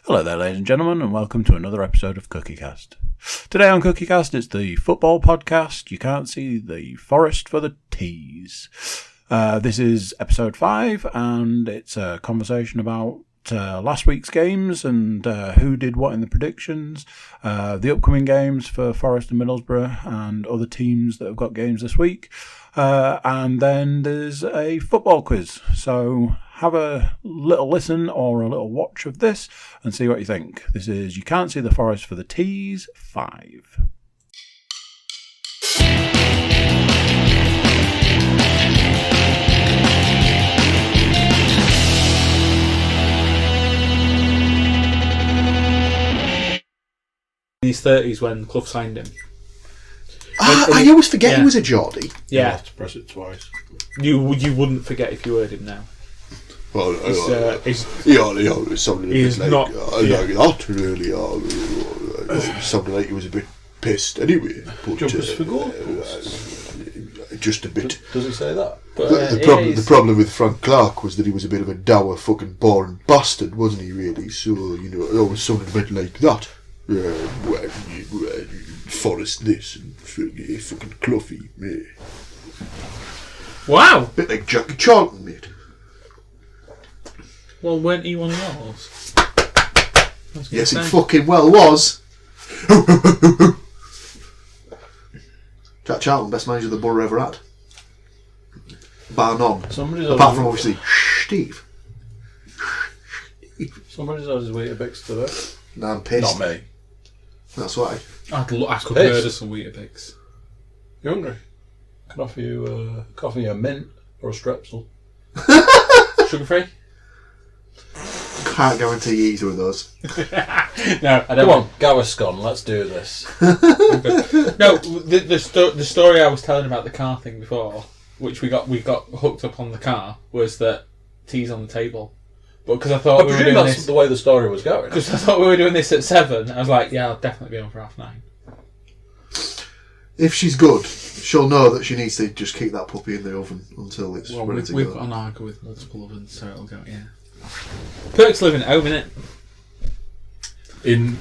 Hello there, ladies and gentlemen, and welcome to another episode of Cookiecast. Today on Cookiecast, it's the football podcast. You can't see the forest for the tees. This is episode 5, and it's a conversation about last week's games and who did what in the predictions, the upcoming games for Forest and Middlesbrough and other teams that have got games this week. And then there's a football quiz. So have a little listen or a little watch of this and see what you think. This is You Can't See the Forest for the Tees 5. In his 30s when Clough signed him. I always forget he was a Geordie. Yeah. You have to press it twice. You wouldn't forget if you heard him now. Well, He's something he's like, not- like that, really. Something like he was a bit pissed anyway. But, Jumpers for goal. just a bit. Does it say that? The problem with Frank Clark was that he was a bit of a dour, fucking boring bastard, wasn't he, really? So, it always sounded a bit like that. Forest this and fucking Cloughie, me. Wow! Bit like Jackie Charlton, mate. Well, weren't he one of yours? Yes, it fucking well was. Jack Charlton, best manager the Borough ever had. Bar none. Apart from obviously Steve. Somebody's on his Weetabix today. Nah, I'm pissed. Not me. That's why. I could murder some Weetabix. You hungry? I can offer you a mint or a strepsil. Sugar free? Can't guarantee either of those. No, I don't. Come on, Gaviscon, let's do this. No, the story I was telling about the car thing before, which we got hooked up on the car, was that tea's on the table. But because I thought we were doing that's this, the way the story was going. because I thought we were doing this at 7, I was like, yeah, I'll definitely be on for 9:30. If she's good, she'll know that she needs to just keep that puppy in the oven until it's ready to we've go. got an Argo with multiple ovens, so it'll go. Yeah. Perks living at home, innit? In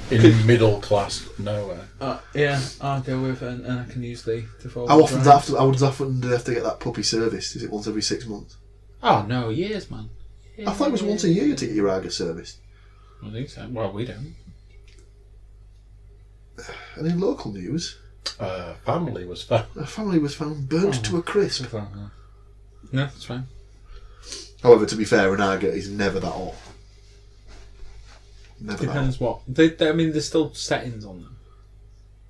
middle class nowhere. Yeah, I'll go with and I can use the default. How often do they have to get that puppy serviced? Is it once every 6 months? Oh no, years, man. I thought it was once a year to get your Argo serviced. I think so. Well, we don't. And in local news, Family was found. a family was found burnt to a crisp. No, that's fine. However, to be fair, an Argo is never that hot. Never Depends that hot. what. I mean, there's still settings on them.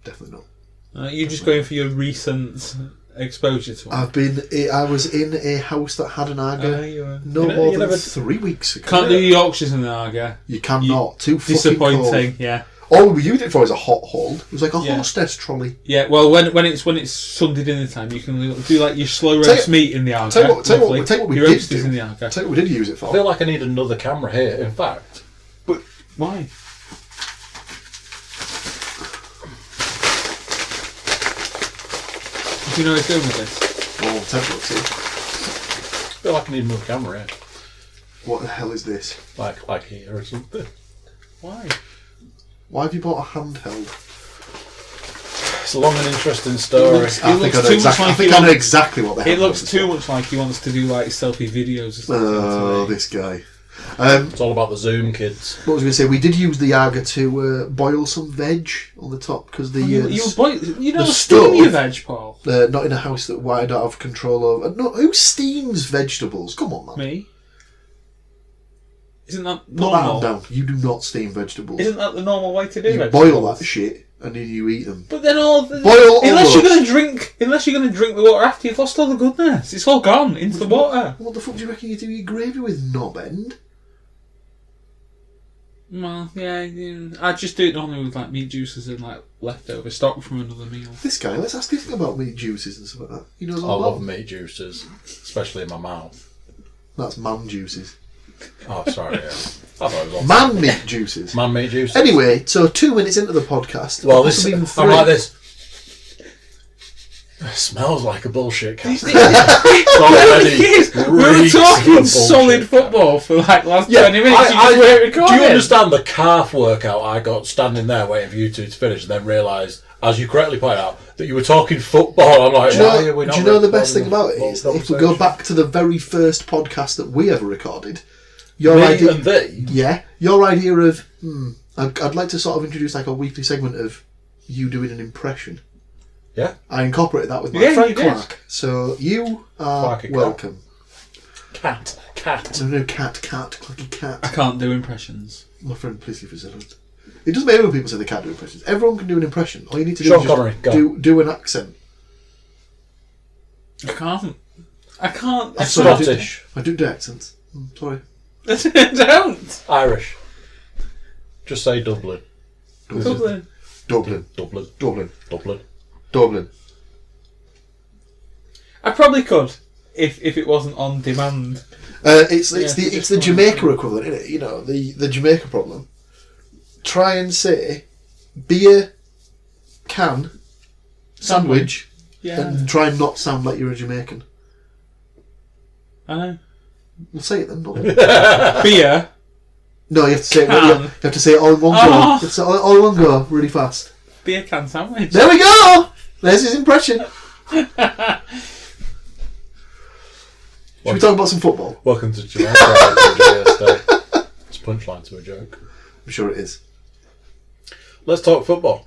Definitely not. You're just going for your recent exposure to them. I was in a house that had an Argo You were. more than 3 weeks ago. Can't do Yorkshires in the Arga. You cannot. Too fucking Disappointing. cold. Yeah. All we used it for is a hot hold. It was like a hostess trolley. Yeah. Well, when it's Sunday dinner time, you can do like your slow roast meat in the Arga. Tell you what we your did roasties do. in the Arga. Tell you what we did use it for. I feel like I need another camera here, in fact. But why? Do you know what's going with this? Oh, take a look, see. I feel like I need another camera here. What the hell is this? Like here or something. Why? Why have you bought a handheld? It's a long and interesting story. I think I know exactly what the hell It looks too much like he wants to do like selfie videos or something. Oh, this guy. It's all about the Zoom, kids. What was I going to say? We did use the Arga to boil some veg on the top because the you know the steam your stove- veg, Paul. not in a house that I don't have control over. No, who steams vegetables? Come on, man. Me? Isn't that Put that normal? down. You do not steam vegetables. Isn't that the normal way to do You vegetables? boil that shit and then you eat them. But then Boil unless all you're gonna drink the water after, you've lost all the goodness. It's all gone into the water. What the fuck do you reckon you do your gravy with, knobend? Well, yeah, I just do it normally with like meat juices and like leftover stock from another meal. This guy, let's ask him about meat juices and stuff like that. He knows I all about love them. meat juices, especially in my mouth. That's man juices. Oh, sorry, yeah. I thought it was on Man meat juices. Man meat juices. Anyway, so 2 minutes into the podcast. Well, possibly even I'm like this. Smells like a bullshit cast. We were talking solid football for like last 20 minutes. Do you understand the calf workout I got standing there waiting for you two to finish and then realised, as you correctly pointed out, that you were talking football? I'm like, do you know the best thing about it is that if we go back to the very first podcast that we ever recorded, your idea of I'd like to sort of introduce like a weekly segment of you doing an impression. Yeah, I incorporated that with my friend Clark. So you are welcome. Cat. No, cat, Clucky cat. I can't do impressions. My friend, please leave us alone. It doesn't matter when people say they can't do impressions. Everyone can do an impression. All you need to do Sean is Connery, do an accent. I can't. I'm Scottish. I do accents. I'm sorry. Don't. Irish. Just say Dublin. Dublin. I probably could if it wasn't on demand. It's the Jamaica equivalent, isn't it? You know, the Jamaica problem. Try and say beer, can, sandwich, and try and not sound like you're a Jamaican. I know. We'll say it then. Beer. No, you have to say it. You have to say it all in one go. You have to say it all in one go, really fast. Beer, can, sandwich. There we go. There's his impression. Should we talk about some football? Welcome to Jamaica. It's punchline to a joke. I'm sure it is. Let's talk football.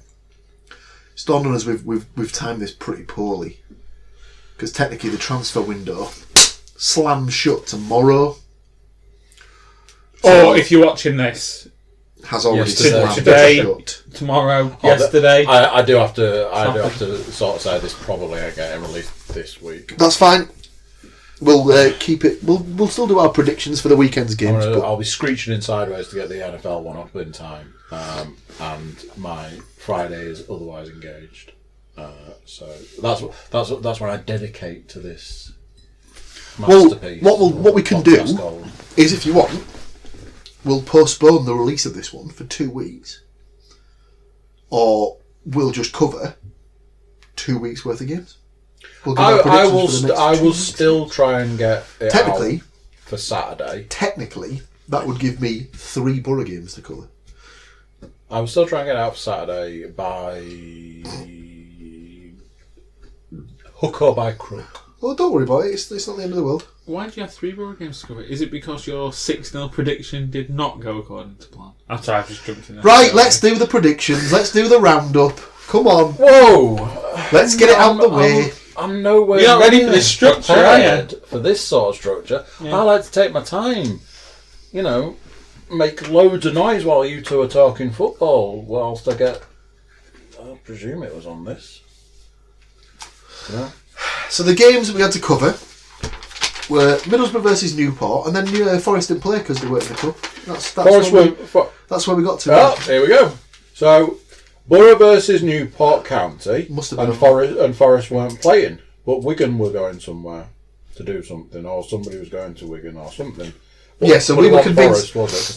It's dawned on us we've timed this pretty poorly. Because technically the transfer window slams shut tomorrow. Or if you're watching this, has already slammed shut. Tomorrow, yesterday. I do have to sort of say this probably getting released this week. That's fine. We'll keep it. We'll still do our predictions for the weekend's games. I'll be screeching in sideways to get the NFL one up in time, and my Friday is otherwise engaged. So that's when I dedicate to this masterpiece. Well, what we can do is, if you want, we'll postpone the release of this one for 2 weeks, or we'll just cover 2 weeks worth of games. I will still try and get it technically out for Saturday. Technically, that would give me 3 Borough games to cover. I will still try and get it out for Saturday by hook or by crook. Well, don't worry about it. It's not the end of the world. Why do you have 3 Borough games to cover? Is it because your 6-0 prediction did not go according to plan? I've just jumped in there. Right, let's do the predictions. Let's do the roundup. Come on. Whoa! Let's get it out the way. I'm nowhere. You're not ready for this structure, are you? For this sort of structure, yeah. I like to take my time. You know, make loads of noise while you two are talking football, whilst I get. I presume it was on this. Yeah. So the games that we had to cover were Middlesbrough versus Newport, and then Forest didn't play because they weren't in the cup. That's where we got to. Oh, here we go. So. Borough versus Newport County, Must have been and Forest weren't playing, but Wigan were going somewhere to do something, or somebody was going to Wigan or something. Yeah, so we were convinced.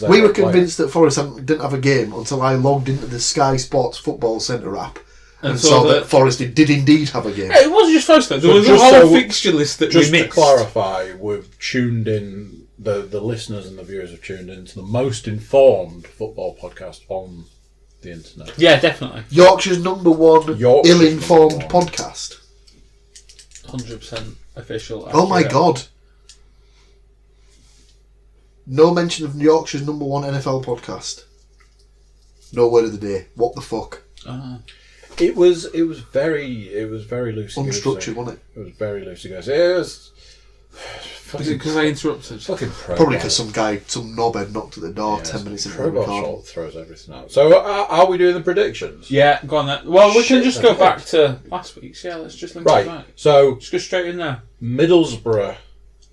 We were convinced that Forest didn't have a game until I logged into the Sky Sports Football Centre app and saw that Forest did indeed have a game. Yeah, it wasn't just Forest though. There was a whole fixture list that we missed. Just to clarify, we've tuned in. The listeners and the viewers have tuned in to the most informed football podcast on the internet. Yeah, definitely. Yorkshire's number one ill-informed podcast. 100% official. Oh my god. No mention of Yorkshire's number one NFL podcast. No word of the day. What the fuck? It was very loosey-goosey. Unstructured, wasn't it? It was very loosey-goosey. It was. Is it because I interrupted? Probably because some knobhead knocked at the door 10 minutes into the recording. Throws everything out. So are we doing the predictions? Yeah, go on then. Well, we can just go back to last week's. Yeah, let's just link it back. So just go straight in there. Middlesbrough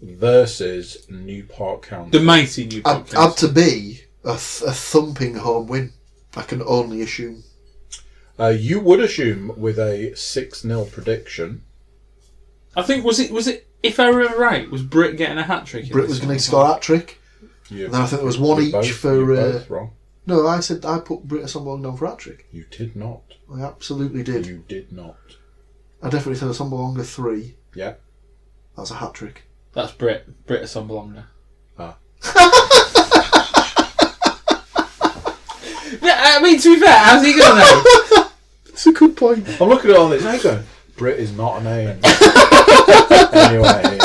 versus Newport County. The mighty Newport County. Had to be a thumping home win. I can only assume. You would assume with a 6-0 prediction. I think was it. If I remember right, was Britt getting a hat trick? Britt was going to score a hat trick. And then I think there was one each for. You're both wrong. No, I put Britt Assombalong down for a hat trick. You did not. I absolutely did. You did not. I definitely said Assombalonga 3. Yeah. That's a hat trick. That's Brit Assombalonga. Ah. Yeah, I mean, to be fair, how's he going to know? That's a good point. I'm looking at all this. I'm going, Brit is not a name. Anyway.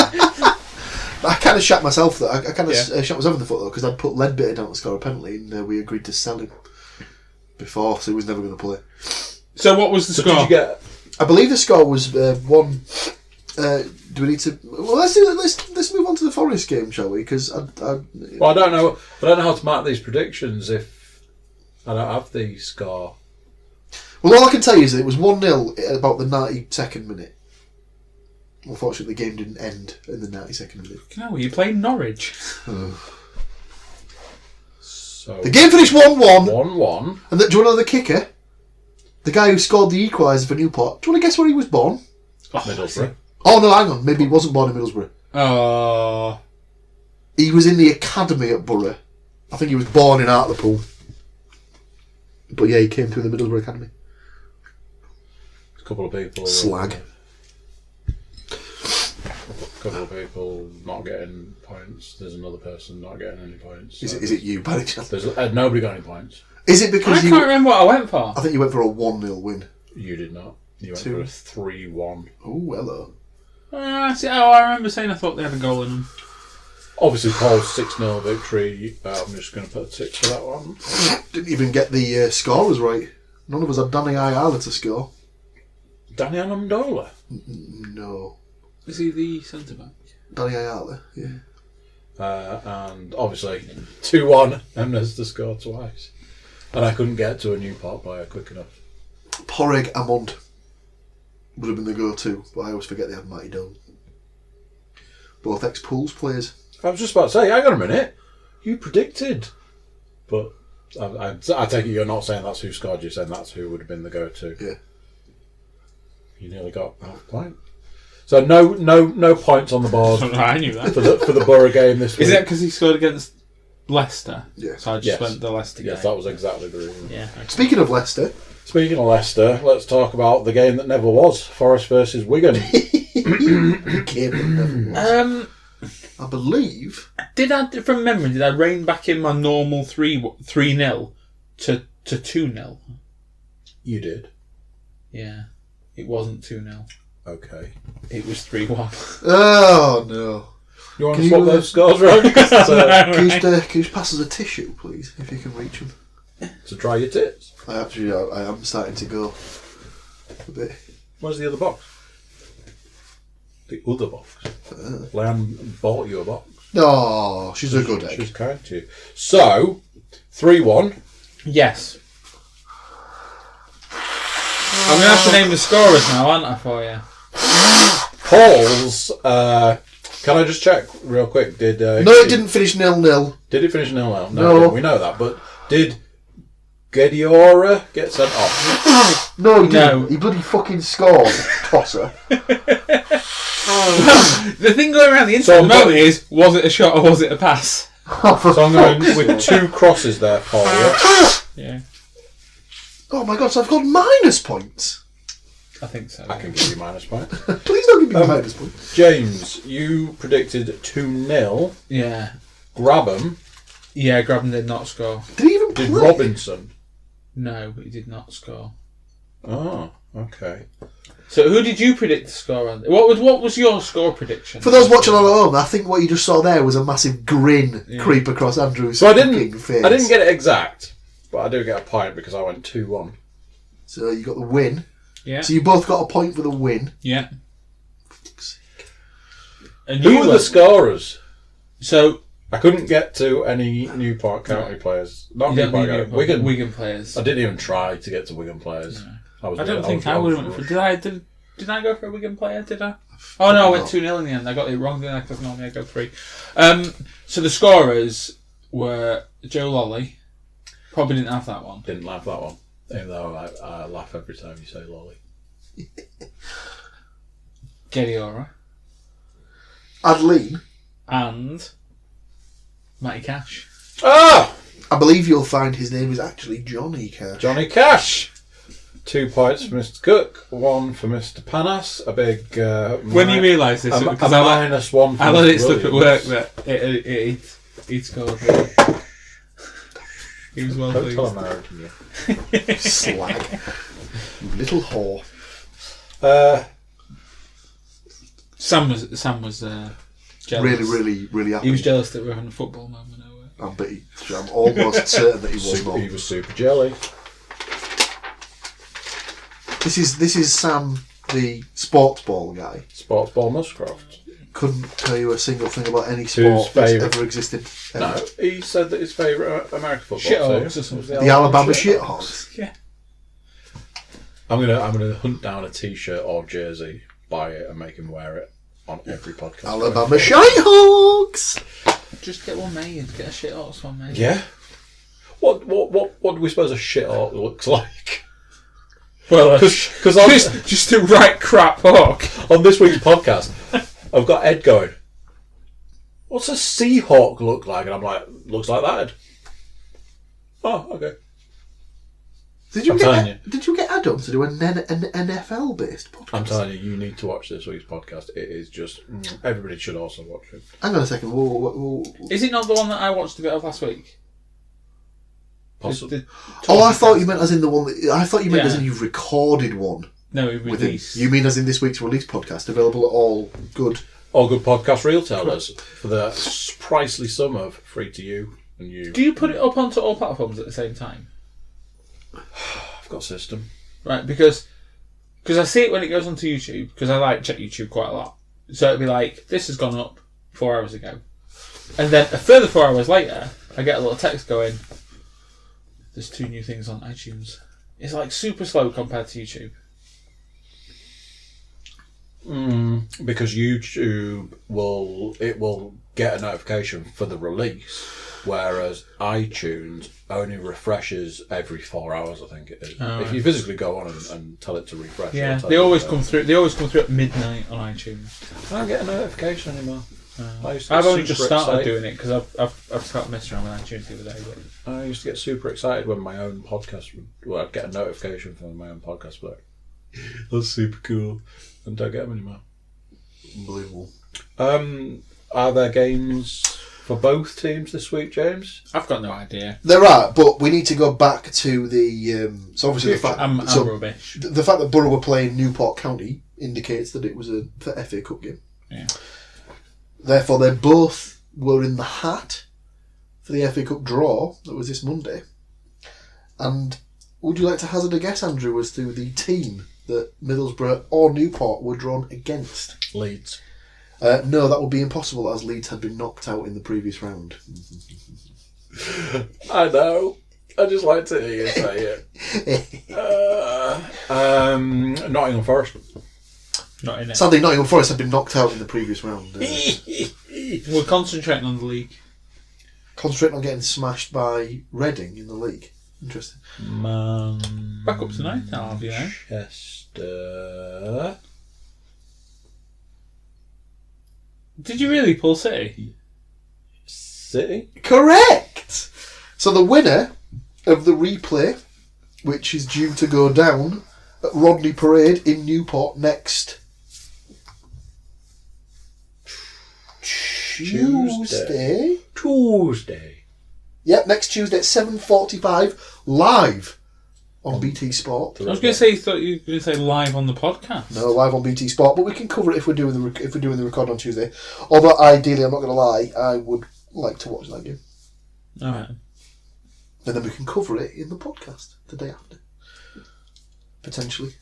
I kind of shot myself though. I kind of shot myself in the foot though because I'd put Leadbitter down to score a penalty and we agreed to sell him before, so he was never going to play. So what was the score? Did you get? I believe the score was 1. Do we need to? Well, let's move on to the Forest game, shall we? Because Well, I don't know. I don't know how to mark these predictions if I don't have the score. Well, all I can tell you is that it was 1-0 at about the 92nd minute. Unfortunately, the game didn't end in the 92nd minute. No, you played Norwich. So the game finished 1-1. 1-1. And do you want to know the kicker? The guy who scored the equaliser for Newport. Do you want to guess where he was born? Middlesbrough. Oh no, hang on. Maybe he wasn't born in Middlesbrough. Oh. He was in the academy at Borough. I think he was born in Hartlepool. But yeah, he came through the Middlesbrough Academy. A couple of people. Slag. A couple of people not getting points. There's another person not getting any points. Is it you, by any chance? There's nobody got any points. Is it because I can't remember what I went for. I think you went for a 1-0 win. You did not. You went for a 3-1. Oh, hello. I remember saying I thought they had a goal in them. Obviously, Paul's 6-0 victory. I'm just going to put a tick for that one. Didn't even get the scorers right. None of us had Danny Ayala to score. Danny Amendola? No. Is he the centre back? Danny Ayala, yeah. And obviously, 2-1, Emnes to score twice. And I couldn't get to a Newport player quick enough. Porrig Amond would have been the go-to, but I always forget they had Matty Dome. Both ex-Pools players. I was just about to say, hang on a minute. You predicted. But I take it you're not saying that's who scored, you're saying that's who would have been the go-to. Yeah. You nearly got half a point. So no points on the board. I knew that. for the Borough game this week. Is that because he scored against Leicester? Yeah. So I just went the Leicester game. Yes, that was exactly the reason. Yeah. Okay. Speaking of Leicester, let's talk about the game that never was. Forest versus Wigan. game that never was. I believe. From memory, did I rein back in my normal 3-0 to 2-0? You did. Yeah. It wasn't 2-0. Okay. It was 3-1. Oh no. You want to swap those scores around? Can you just pass us a tissue, please, if you can reach them? To dry your tits. I am starting to go a bit. Where's the other box? The other box. Leanne bought you a box. Oh, she's a good egg. She's kind to you. So, 3-1. Yes. I'm going to have to name the scorers now, aren't I, for you? Paul's, can I just check real quick? No, it didn't finish 0-0. Did it finish 0-0? No. We know that, but did Gediora get sent off? No, he didn't. He bloody fucking scored, tosser. The thing going around the internet at the moment is, was it a shot or was it a pass? So I'm going with 2 crosses there, Paul. Yeah. Oh my god, so I've got minus points. I think so. I can give you minus points. Please don't give me minus points. James, you predicted 2-0. Yeah. Grabham. Yeah, Grabham did not score. Did he even Did play? Robinson? No, he did not score. Oh, okay. So who did you predict to score on? What was your score prediction? For those watching on at home, I think what you just saw there was a massive grin creep across Andrew's face. I didn't get it exact, but I do get a point because I went 2-1. So you got the win. Yeah. So you both got a point for the win. Yeah. And Who were the scorers? So I couldn't get to any Newport County players. Not Newport County. Wigan players. I didn't even try to get to Wigan players. No. I don't think I would have went for. Did I go for a Wigan player? Did I? Oh no, I went 2-0 in the end. I got it wrong. Then I because normally I go 3. So the scorers were Joe Lolly. Probably didn't have that one. Didn't laugh that one. Even though I laugh every time you say lolly. Gediora. Adeline. And Matty Cash. Ah! I believe you'll find his name is actually Johnny Cash. Johnny Cash! 2 points for Mr. Cook, 1 for Mr. Panas. A big. When you realise this, because I minus 1 for I let Mr. it slip at work that he'd scored. He was well pleased. Don't tell American, you. Slag. You little whore. Sam was jealous. Really happy. He was jealous that we were having a football moment at work. I'm almost certain that he was not. He was super jelly. This is Sam, the sports ball guy. Sports ball Muscroft. Couldn't tell you a single thing about any sport that's ever existed. No, he said that his favourite American football Shithogs or team was something. The Alabama Shithogs. Yeah. I'm gonna hunt down a T-shirt or jersey, buy it, and make him wear it on every podcast. Alabama Shithogs. Just get one made. Get a Shithogs one made. Yeah. What do we suppose a shithawk looks like? Well, Because just a right crap hawk. on this week's podcast, I've got Ed going, what's a Seahawk look like? And I'm like, looks like that, Ed. Oh, okay. Did you get Adam to do an NFL based podcast? I'm telling you, you need to watch this week's podcast. It is just everybody should also watch it. Hang on a second. Whoa. Is it not the one that I watched a bit of last week? Possibly. I thought you meant as in the one that I thought you meant as in you've recorded one. No, it released. You mean as in this week's release podcast, available at all good podcast retailers for the pricely sum of free to you and you. Do you put it up onto all platforms at the same time? I've got a system. Right, because I see it when it goes onto YouTube, because I check YouTube quite a lot. So it'll be like, this has gone up 4 hours ago. And then a further 4 hours later, I get a little text going, there's 2 new things on iTunes. It's like super slow compared to YouTube. Because YouTube will get a notification for the release, whereas iTunes only refreshes every 4 hours. I think it is. If you physically go on and tell it to refresh, yeah, they always come through. They always come through at midnight on iTunes. I don't get a notification anymore. I've only just started doing it because I've started messing around with iTunes the other day. But I used to get super excited when my own podcast I'd get a notification from my own podcast, like that's super cool, and don't get them anymore. Unbelievable. Are there games for both teams this week, James? I've got no idea. There are, but we need to go back to the. So obviously the fact I'm rubbish. The fact that Borough were playing Newport County indicates that it was a FA Cup game. Yeah. Therefore, they both were in the hat for the FA Cup draw that was this Monday. And would you like to hazard a guess, Andrew, as to the team that Middlesbrough or Newport were drawn against? Leeds. No, that would be impossible, as Leeds had been knocked out in the previous round. I know. I just like to hear you say it. Nottingham Forest. Not in it. Sadly, Nottingham Forest had been knocked out in the previous round. We're concentrating on the league. Concentrating on getting smashed by Reading in the league. Interesting. Back up tonight, I'll have you know. Manchester. Did you really pull City? City? Correct! So the winner of the replay, which is due to go down at Rodney Parade in Newport next Tuesday. Yep, next Tuesday at 7:45, live on BT Sport. I was going to say, thought you were going to say live on the podcast. No, live on BT Sport, but we can cover it if we're doing the record on Tuesday. Although ideally, I'm not going to lie, I would like to watch that game. All right. And then we can cover it in the podcast the day after. Potentially.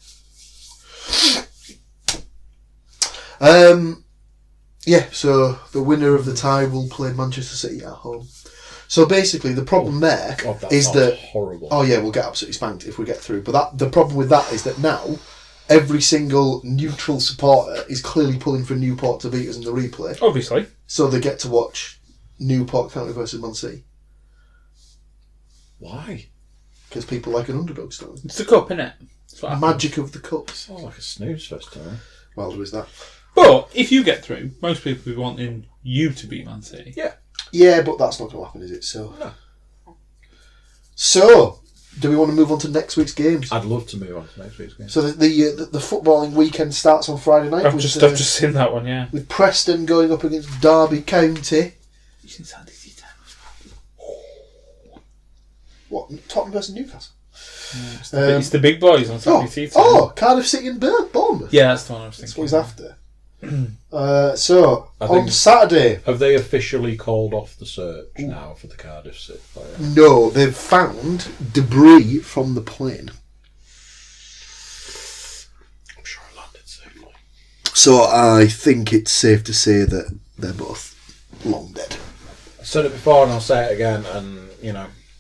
Yeah, so the winner of the tie will play Manchester City at home. So basically, the problem there is that horrible. Oh yeah, we'll get absolutely spanked if we get through. But the problem with that is that now every single neutral supporter is clearly pulling for Newport to beat us in the replay. Obviously. So they get to watch Newport County versus Man City. Why? Because people like an underdog story. It's the cup, innit? Magic of the cup. Sounds like a snooze fest, Tony. Well, there is that. But if you get through, most people will be wanting you to beat Man City. Yeah. Yeah, but that's not going to happen, is it? So. No. So, do we want to move on to next week's games? I'd love to move on to next week's games. So the footballing weekend starts on Friday night. I've just seen that one, yeah. With Preston going up against Derby County. What? Tottenham versus Newcastle? Yeah, it's the big boys on Saturday tea time. Cardiff City and Bournemouth. Yeah, that's the one I was thinking. That's what he's after. On Saturday... Have they officially called off the search now for the Cardiff City player? No, they've found debris from the plane. I'm sure it landed safely. So I think it's safe to say that they're both long dead. I said it before and I'll say it again, and,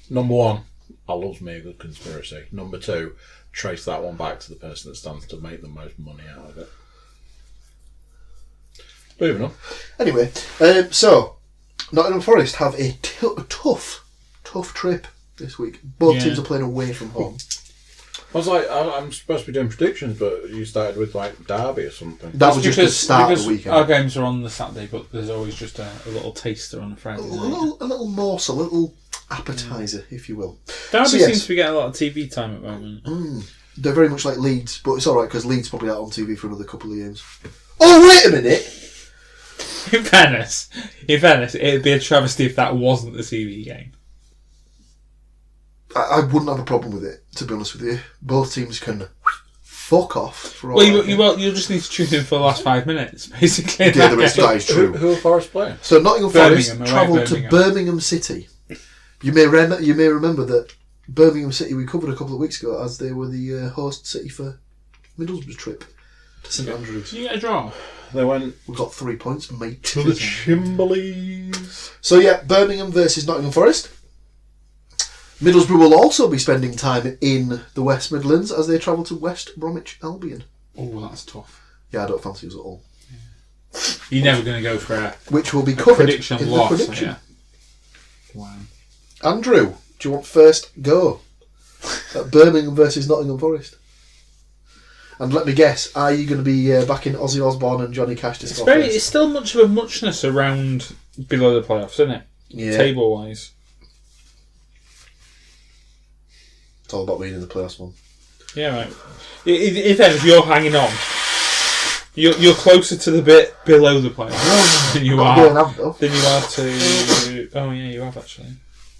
number one, I love me a good conspiracy. Number two, trace that one back to the person that stands to make the most money out of it. Moving on. Anyway, so Nottingham Forest have a tough trip this week. Both teams are playing away from home. I was like, I'm supposed to be doing predictions, but you started with Derby or something. That was just the start of the weekend. Our games are on the Saturday, but there's always just a little taster on the Friday night. A little morsel, a little appetiser, if you will. Derby seems to be getting a lot of TV time at the moment. They're very much like Leeds, but it's alright because Leeds probably out on TV for another couple of years. Oh, wait a minute! In fairness, it'd be a travesty if that wasn't the TV game. I wouldn't have a problem with it, to be honest with you. Both teams can fuck off. For all you'll just need to tune in for the last 5 minutes, basically. Yeah, that is true. Who are Forest playing? So Nottingham Forest travelled to Birmingham City. You may remember that Birmingham City we covered a couple of weeks ago as they were the host city for Middlesbrough's trip to St Andrews. Did you get a draw? They went... We got 3 points, mate. To the Chimblies. So yeah, Birmingham versus Nottingham Forest. Middlesbrough will also be spending time in the West Midlands as they travel to West Bromwich Albion. Oh, that's tough. Yeah, I don't fancy us at all. Yeah. You're never going to go for which will be covered prediction in loss. the prediction. Yeah. Wow. Andrew, do you want first go at Birmingham versus Nottingham Forest? And let me guess, are you going to be backing Ozzy Osbourne and Johnny Cash to score first? It's still much of a muchness around below the playoffs, isn't it? Yeah. Table-wise. It's all about being in the playoffs, one. Yeah, right. If you're hanging on, you're closer to the bit below the playoffs than you are to... Oh, yeah, you have, actually.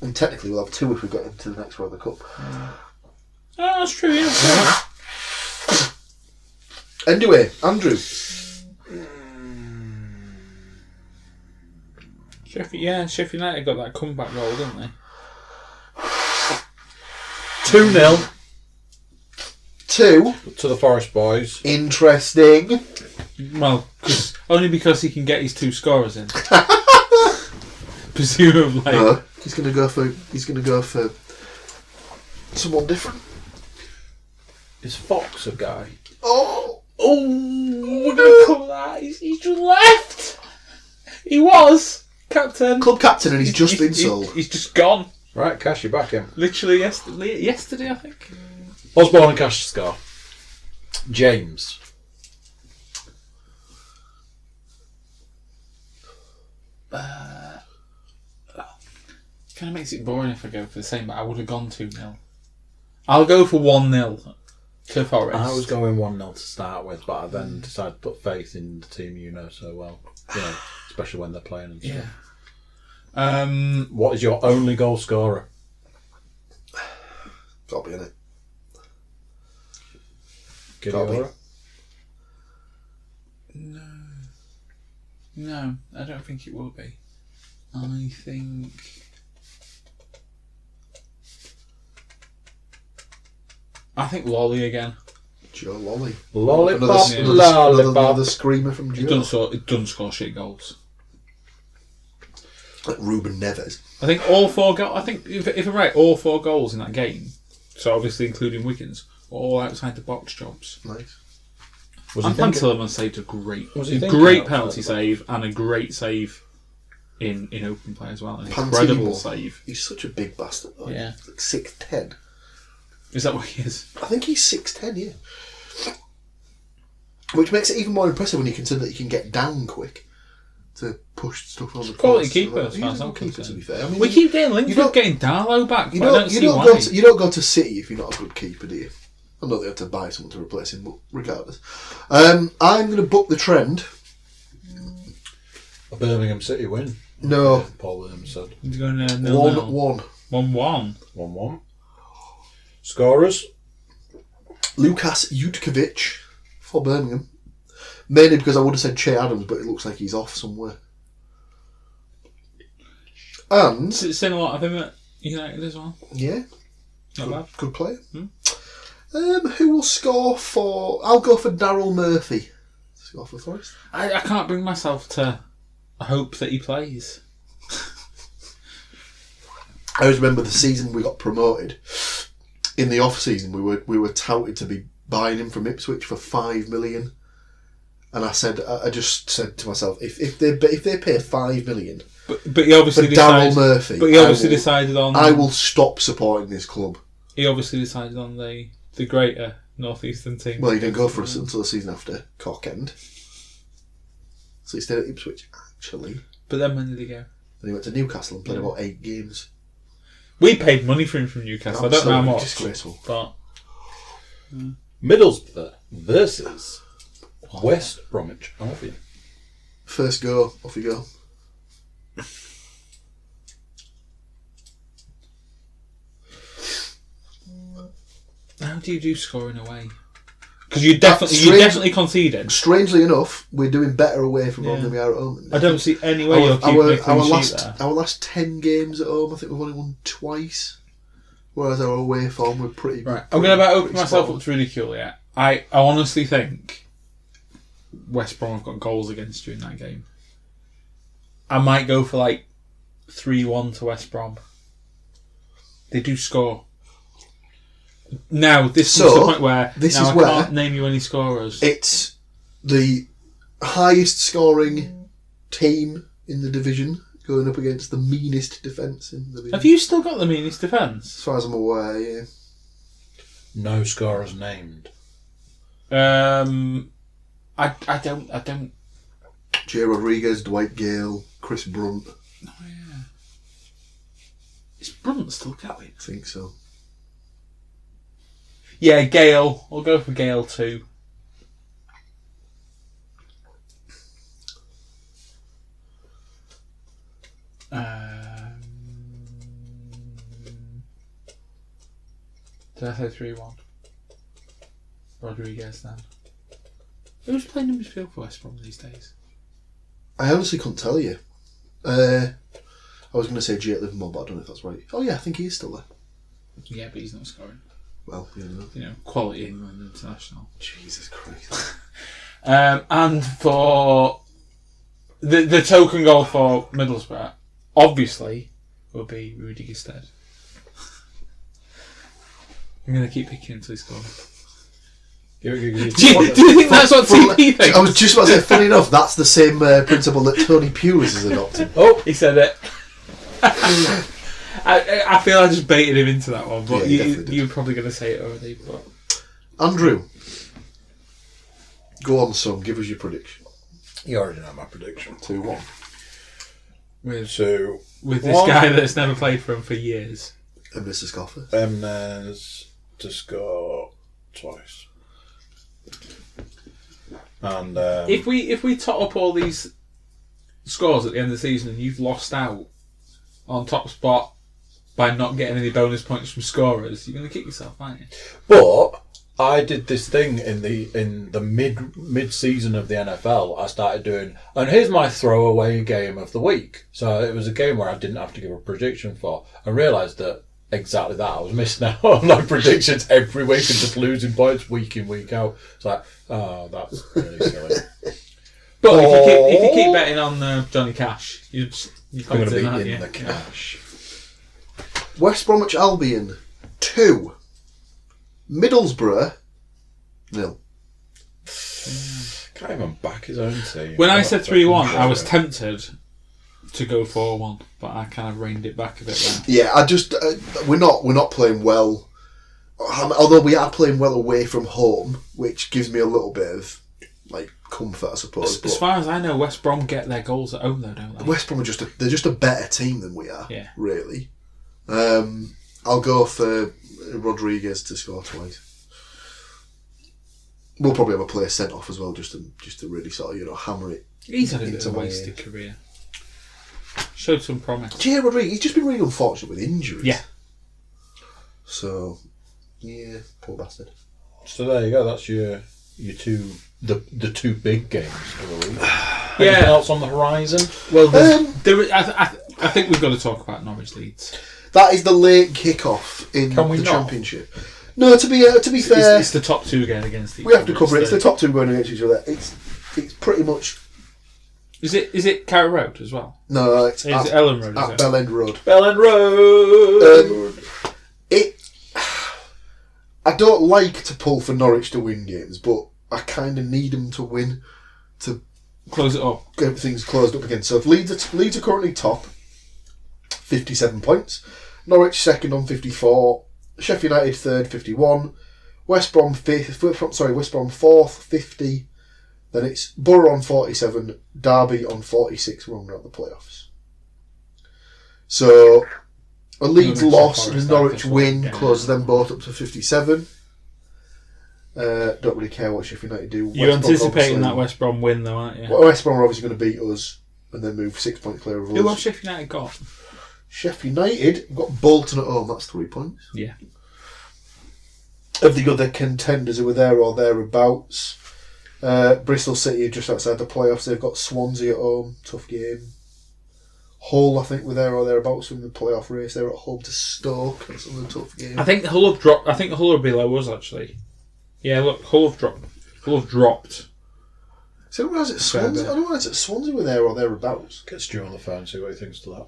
And technically we'll have 2 if we get into the next round of the Cup. Oh, that's true, yeah. Anyway, Andrew. Sheffield United got that comeback goal, didn't they? 2-0. 2 to the Forest boys. Interesting. Well, only because he can get his 2 scorers in. Presumably. No, he's going to go for someone different. Is Fox a guy? Oh, we're going to call that. He's just left. He was captain. Club captain, and he's just been sold. He's just gone. Right, Cash, you're back in. Literally yesterday, I think. Osborne and Cash to score. James. Kind of makes it boring if I go for the same, but I would have gone 2-0. I'll go for 1-0 to Forest. I was going 1-0 to start with, but I then decided to put faith in the team you know so well. Especially when they're playing and stuff. Yeah. What is your only goal scorer? Got to be in it. Gideora? No, I don't think it will be. I think... Lolly again. Joe Lolly. Lollipop. Another screamer from Joe. It doesn't score shit goals. Like Ruben Neves. I think all 4 goals. I think if I'm right, all 4 goals in that game. So obviously including Wiggins, were all outside the box jobs. Nice. Antoine Tillman saved a great penalty save and a great save in open play as well. An incredible save. He's such a big bastard though. Yeah. He's like 6'10". Is that what he is? I think he's 6'10", yeah. Which makes it even more impressive when you consider that he can get down quick. to push stuff on the quality keeper, as far as I'm keeper, to be fair. I mean, we keep getting linked with getting Darlow back. You don't go to City if you're not a good keeper, do you? I know they have to buy someone to replace him, but regardless, I'm going to book the trend. A Birmingham City win. No, Paul Williams said. He's going 1-1. 1-1. 1-1. Scorers. Lukas Jutkovic for Birmingham. Mainly because I would have said Che Adams, but it looks like he's off somewhere. And seen a lot of him at United as well. Yeah, not bad. Good player. Who will score for? I'll go for Daryl Murphy. Score for Forest. I can't bring myself to hope that he plays. I always remember the season we got promoted. In the off season, we were touted to be buying him from Ipswich for $5 million, and I just said to myself, if they pay $5 million, but he obviously for Daryl Murphy, but he obviously decided on. I will stop supporting this club. He obviously decided on the greater northeastern team. Well, he didn't go for us until the season after Cork End, so he stayed at Ipswich actually. But then when did he go? Then he went to Newcastle and played about 8 games. We paid money for him from Newcastle. I don't know how much. Disgraceful. But Middlesbrough versus West Bromwich Albion. First go, off you go. How do you do scoring away? Because you definitely conceded. Strangely enough, we're doing better away from home than we are at home. I don't see any way you're keeping a clean sheet there. Our last 10 games at home, I think we've only won twice. Whereas our away form, we're pretty. Right, I'm going to open myself up to ridicule. Yeah, I honestly think West Brom have got goals against you in that game. I might go for 3-1 to West Brom. They do score. Now, this is the point where I can't name you any scorers. It's the highest scoring team in the division going up against the meanest defence in the division. Have you still got the meanest defence? As far as I'm aware, yeah. No scorers named. I don't. Jay Rodriguez, Dwight Gale, Chris Brunt. Oh yeah. Is Brunt still going? I think so. Yeah, Gale. I'll go for Gale too. Did I say 3-1? Rodriguez then. Who's playing in midfield for West Brom these days? I honestly couldn't tell you. I was going to say G at Liverpool, but I don't know if that's right. Oh yeah, I think he is still there. Yeah, but he's not scoring. Well, quality England international. Jesus Christ. And for the token goal for Middlesbrough, obviously, will be Rudy Gestede. I'm going to keep picking until he scores. Do you think that's what TP thinks? I was just about to say, funny enough, that's the same principle that Tony Pulis has adopted. Oh, he said it. I feel I just baited him into that one, but you're probably going to say it already. But Andrew, go on, son. Give us your prediction. You already know my prediction. 2-1. With this guy that's never played for him for years. And Mr. Scoffer. Emnes to score twice. And if we tot up all these scores at the end of the season and you've lost out on top spot by not getting any bonus points from scorers, you're going to kick yourself, aren't you? But I did this thing in the mid season of the NFL. I started doing, and here's my throwaway game of the week. So it was a game where I didn't have to give a prediction for. I realised that exactly that I was missing out on my predictions every week and just losing points week in, week out. It's like, oh, that's really silly. But if you keep betting on Johnny Cash, you're going to be in the cash. West Bromwich Albion 2, Middlesbrough 0. Can't even back his own team. When I said 3-1, I was tempted to go 4-1, but I kind of reined it back a bit there. Yeah, I just we're not playing well. Although we are playing well away from home, which gives me a little bit of comfort, I suppose. As far as I know, West Brom get their goals at home, though, don't they? West Brom are they're just a better team than we are. Yeah. Really. I'll go for Rodriguez to score twice. We'll probably have a player sent off as well, just to really sort of hammer it. He's had a bit of a wasted career. Showed some promise. J. Rodriguez, he's just been really unfortunate with injuries. Yeah. So, yeah, poor bastard. So there you go. That's your the two big games of the week. Yeah. Anything else on the horizon? Well, I think we've got to talk about Norwich Leeds. That is the late kick-off in the Championship. No, to be fair, it's the top two again against each other. We have to cover it. It's the top two going against each other. It's pretty much. Is it Carrot Road as well? No, it's at Ellen Road. At Bell End Road. Bell End Road. I don't like to pull for Norwich to win games, but I kind of need them to win to close it up. Get things closed up again. So if Leeds are currently top, 57 points. Norwich second on 54. Sheffield United third, 51. West Brom fourth, 50. Then it's Borough on 47. Derby on 46. Rounding out the playoffs. So a Leeds loss and a Norwich win closes them both up to 57. Don't really care what Sheffield United do. You're anticipating that West Brom win, though, aren't you? Well, West Brom are obviously going to beat us and then move 6 points clear of us. Who have Sheffield United got? Sheffield United have got Bolton at home. That's 3 points. Yeah. Of the other contenders who were there or thereabouts, Bristol City are just outside the playoffs. They've got Swansea at home. Tough game. Hull, I think, were there or thereabouts in the playoff race. They're at home to Stoke. That's another tough game. I think Hull have dropped. I think Hull are below us, actually. Yeah, look, Hull have dropped. Hull have dropped. So I don't realise it's Swansea. I don't realise it's Swansea were there or thereabouts. Get Stu on the phone and see what he thinks to that.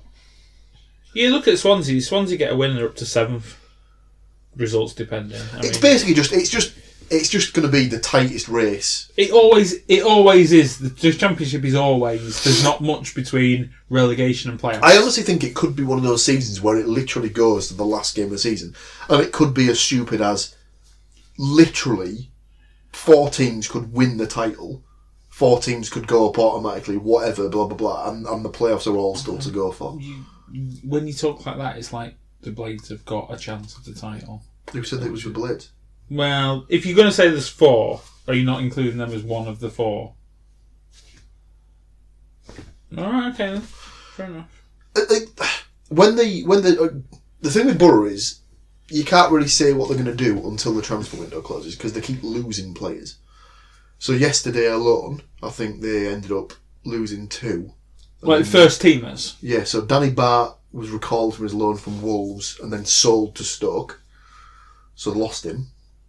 Yeah, look at Swansea. Swansea get a win and they're up to 7th. Results depending. It's basically just going to be the tightest race. It always is. The Championship is always. There's not much between relegation and playoffs. I honestly think it could be one of those seasons where it literally goes to the last game of the season, and it could be as stupid as literally 4 teams could win the title, 4 teams could go up automatically, whatever, blah blah blah, and the playoffs are all still to go for. When you talk like that, it's like the Blades have got a chance of the title. Who said it was the Blades? Well, if you're going to say there's 4, are you not including them as one of the 4? Alright, okay then. Fair enough. The thing with Borough is, you can't really say what they're going to do until the transfer window closes, because they keep losing players. So yesterday alone, I think they ended up losing 2. Like first teamers? Yeah, so Danny Bart was recalled from his loan from Wolves and then sold to Stoke. So they lost him.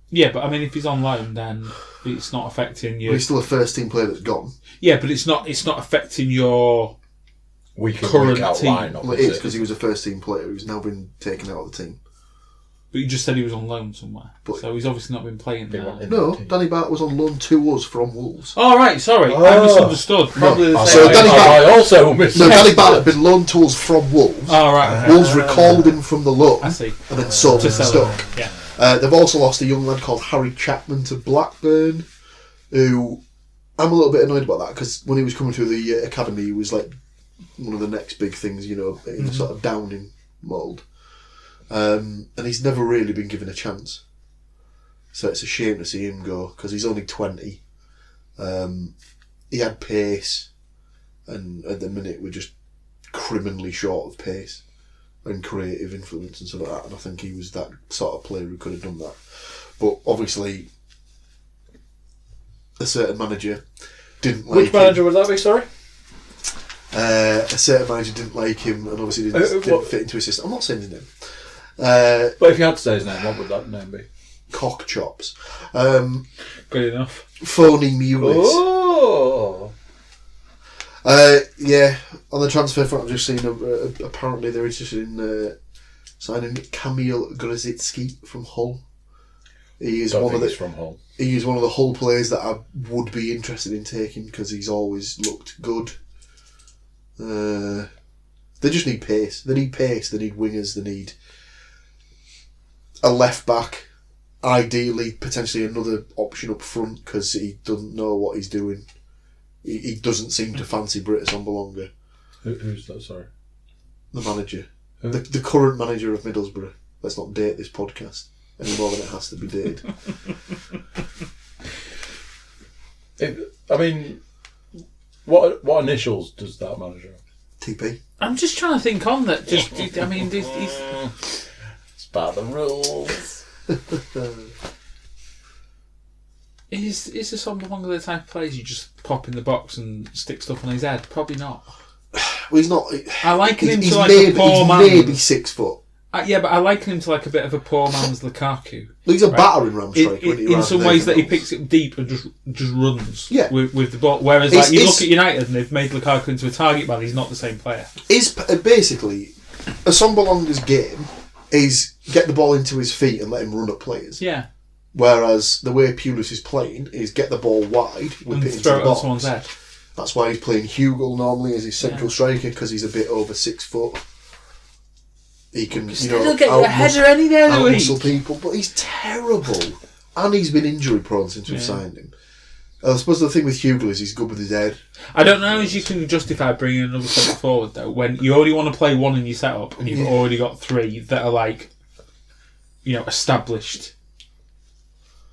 Yeah, but I mean, if he's on loan, then it's not affecting you. But he's still a first team player that's gone. Yeah, but it's not affecting your current team. Well, it is, because he was a first team player who's now been taken out of the team. But you just said he was on loan somewhere. So he's obviously not been playing there. No, Danny Bart was on loan to us from Wolves. Oh, right, sorry. I misunderstood. Probably the same. So Danny Bart had been loaned to us from Wolves. Oh, right. Okay. Wolves recalled him from the loan. I see. And then sold him to Stoke. Yeah. They've also lost a young lad called Harry Chapman to Blackburn, who I'm a little bit annoyed about that, because when he was coming through the academy, he was like one of the next big things, in a sort of Downing mould. And he's never really been given a chance. So it's a shame to see him go, because he's only 20. He had pace, and at the minute we're just criminally short of pace and creative influence and stuff like that, and I think he was that sort of player who could have done that. But obviously a certain manager didn't like him. Which manager would that be, sorry? A certain manager didn't like him and obviously didn't fit into his system. I'm not saying his name. But if you had to say his name, what would that name be? Cock chops. Good enough. Phony Mulis. Oh! Yeah, on the transfer front, I've just seen apparently they're interested in signing Kamil Grozicki from Hull. He is from Hull. He is one of the Hull players that I would be interested in taking, because he's always looked good. They just need pace. They need pace. They need wingers. They need a left back. Ideally, potentially another option up front, because he doesn't know what he's doing. He doesn't seem to fancy Britta Sombolonga. Who's that? Sorry, the manager, the current manager of Middlesbrough. Let's not date this podcast any more than it has to be dated. What initials does that manager have? TP. I'm just trying to think on that. Just, I mean, he's it's by the rules. Is the Sombolonga the type of players you just pop in the box and stick stuff on his head? Probably not. Well, he's not. I liken him he's to like maybe, a poor he's man. Maybe 6 foot. Yeah, but I liken him to like a bit of a poor man's Lukaku. He's a battering ram striker. In some ways, that he picks it deep and just runs. Yeah. With the ball. Whereas, like you look at United and they've made Lukaku into a target man. He's not the same player. Is basically a Sombolonga's game is get the ball into his feet and let him run at players. Yeah. Whereas the way Pulis is playing is get the ball wide, whip it into the box. On someone's head. That's why he's playing Hugel normally as his central striker, because he's a bit over 6 foot. He can, get your header any day of the week. Out-muscle people, but he's terrible, and he's been injury prone since we've signed him. I suppose the thing with Hugel is he's good with his head. I don't know as you can justify bringing another centre forward though when you only want to play one in your setup and you've already got 3 that are like, established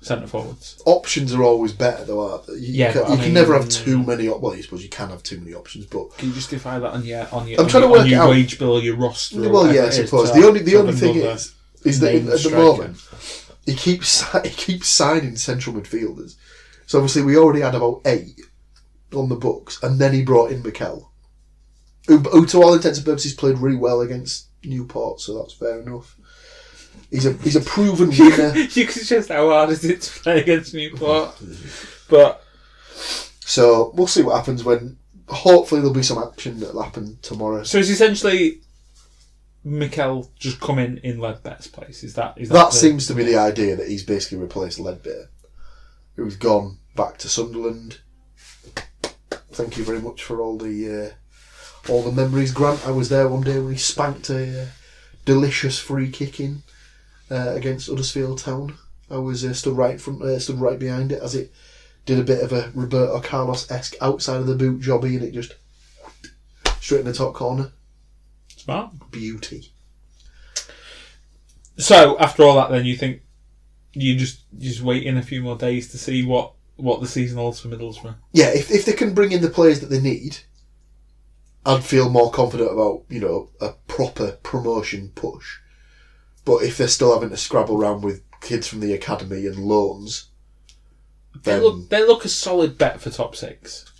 centre forwards. Options are always better though, aren't they? You can never have too many. Well, I suppose you can have too many options, but can you justify that on your wage bill or your roster? Well, yeah, I suppose the only thing is that at the moment he keeps signing central midfielders. So obviously we already had about 8 on the books, and then he brought in MacLeod, who to all intents and purposes played really well against Newport, so that's fair enough. He's a proven winner. You can just how hard is it to play against Newport? But so we'll see what happens when. Hopefully there'll be some action that'll happen tomorrow. So it's essentially MacLeod just come in Ledbett's place. Is that seems to be the idea, that he's basically replaced Ledbetter, who's gone back to Sunderland. Thank you very much for all the memories, Grant. I was there one day when he spanked a delicious free kick in against Huddersfield Town. I was stood right behind it as it did a bit of a Roberto Carlos-esque outside of the boot jobby, and it just straight in the top corner. Smart. Beauty. So after all that, then you think you just wait in a few more days to see what the season holds for Middlesbrough? Yeah, if they can bring in the players that they need, I'd feel more confident about a proper promotion push. But if they're still having to scrabble around with kids from the academy and loans, they look a solid bet for top 6.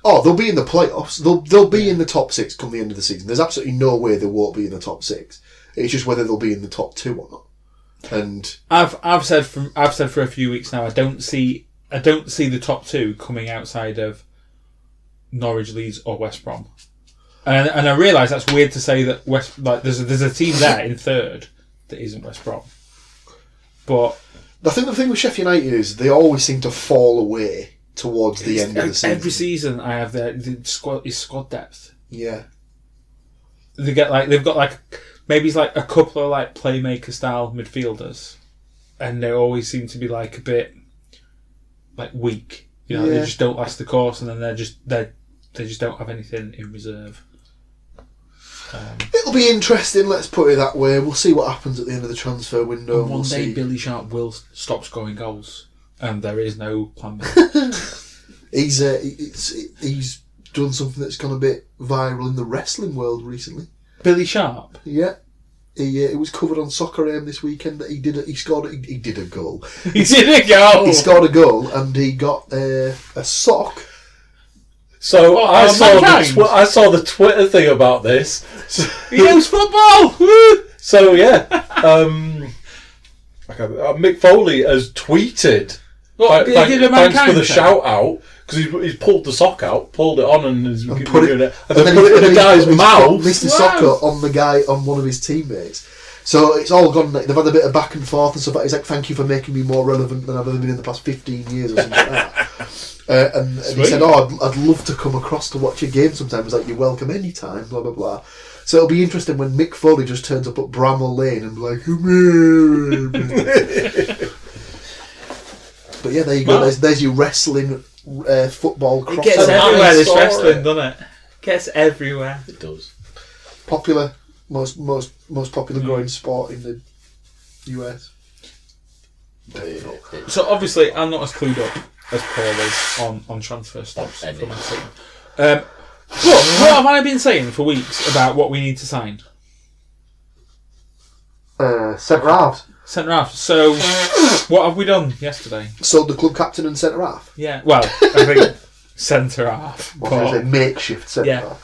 Oh, they'll be in the playoffs. They'll be in the top 6 come the end of the season. There's absolutely no way they won't be in the top 6. It's just whether they'll be in the top 2 or not. And I've said for a few weeks now, I don't see the top 2 coming outside of Norwich, Leeds, or West Brom. And I realise that's weird to say that there's a team there in 3rd that isn't West Brom. But I think the thing with Sheffield United is they always seem to fall away towards the end of the season. Every season I have the squad depth. Yeah. They've got maybe it's like a couple of like playmaker style midfielders, and they always seem to be like a bit like weak. They just don't last the course, and then they just don't have anything in reserve. It'll be interesting, let's put it that way. We'll see what happens at the end of the transfer window. And one day Billy Sharp will stop scoring goals, and there is no plan B. He's done something that's gone a bit viral in the wrestling world recently. Billy Sharp? Yeah. It was covered on Soccer Aim this weekend that he did a goal. He did a goal! He scored a goal, and he got a sock. So I saw the Twitter thing about this. He knows football. So yeah, Mick Foley has tweeted. Thanks for the shout out, because he's pulled the sock out, pulled it on, and put it in a guy's mouth. Mr. Soccer on the guy, on one of his teammates. So it's all gone. They've had a bit of back and forth and stuff. He's like, "Thank you for making me more relevant than I've ever been in the past 15 years," or something like that. And he said, I'd love to come across to watch a game sometime. He was like, "You're welcome anytime," blah, blah, blah. So it'll be interesting when Mick Foley just turns up at Bramall Lane and be like, "Come here." But yeah, there you go. There's your wrestling football. It gets everywhere. This wrestling, doesn't it? Gets everywhere. It does. Popular, most popular growing sport in the US. So obviously, I'm not as clued up as Paul is on transfer stuff from my team. But what have I been saying for weeks about what we need to sign? Centre halves. Centre half. So what have we done yesterday? Sold the club captain and centre half. Yeah. Well, I think centre half. What was it? Makeshift centre half.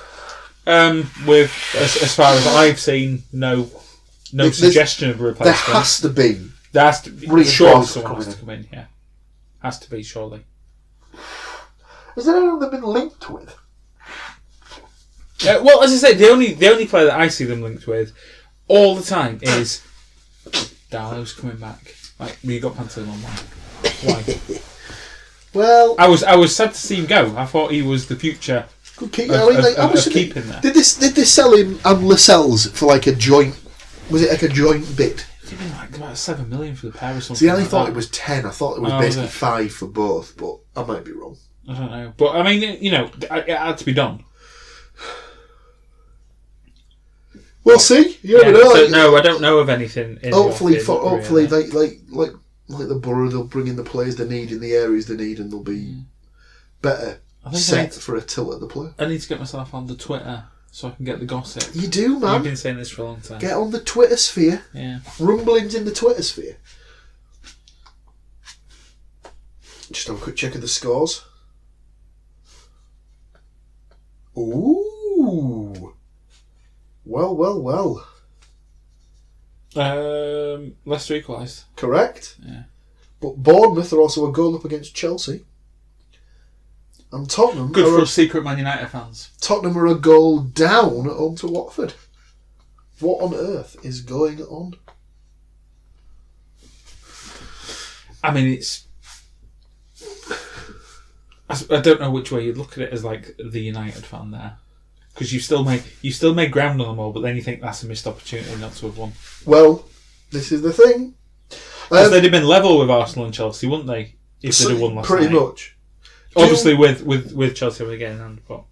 With as far as I've seen, no suggestion of a replacement. There has to be. There has to be. Surely someone has to come in. Yeah. Has to be, surely. Is there anyone they've been linked with? Well, as I say, the only player that I see them linked with all the time is Darlow's coming back. Like, you got Pantaloon on why? Well, I was sad to see him go. I thought he was the future of keeping there. Did they sell him and Lascelles for like a joint? Was it like a joint bid? It been like about $7 million for the pair or something. See, I only thought it was 10. I thought it was basically 5 for both, but I might be wrong. I don't know, but I mean, it had to be done. We'll see. You never know. So, no, I don't know of anything. Hopefully, like the Borough, they'll bring in the players they need in the areas they need, and they'll be better set for a tilt at the play. I need to get myself on the Twitter so I can get the gossip. You do, man. I've been saying this for a long time. Get on the Twitter sphere. Yeah. Rumblings in the Twitter sphere. Just have a quick check of the scores. Ooh. Well. Leicester equalised. Correct. Yeah. But Bournemouth are also a goal up against Chelsea. And Tottenham... Good for us secret Man United fans. Tottenham are a goal down onto Watford. What on earth is going on? I mean, it's... I don't know which way you'd look at it as like the United fan there. Because you still made ground on them all, but then you think that's a missed opportunity not to have won. Well, this is the thing. Because they'd have been level with Arsenal and Chelsea, wouldn't they? If they'd have won last night. Pretty much. Obviously, with Chelsea again, and but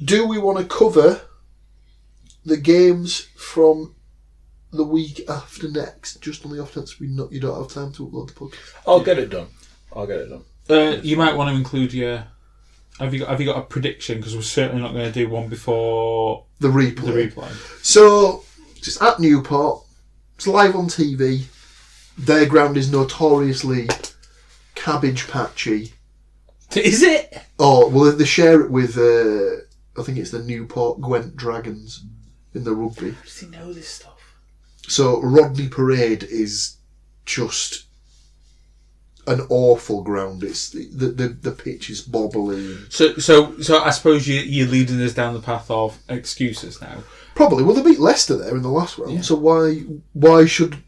do we want to cover the games from the week after next? Just on the off chance you don't have time to upload the podcast. I'll get it done. You might want to include your. Have you got a prediction? Because we're certainly not going to do one before the replay. So it's at Newport. It's live on TV. Their ground is notoriously cabbage patchy. Is it? Oh, well, they share it with, I think it's the Newport Gwent Dragons in the rugby. How does he know this stuff? So, Rodney Parade is just an awful ground. It's the pitch is bobbly. So I suppose you're leading us down the path of excuses now. Probably. Well, they beat Leicester there in the last round, so why should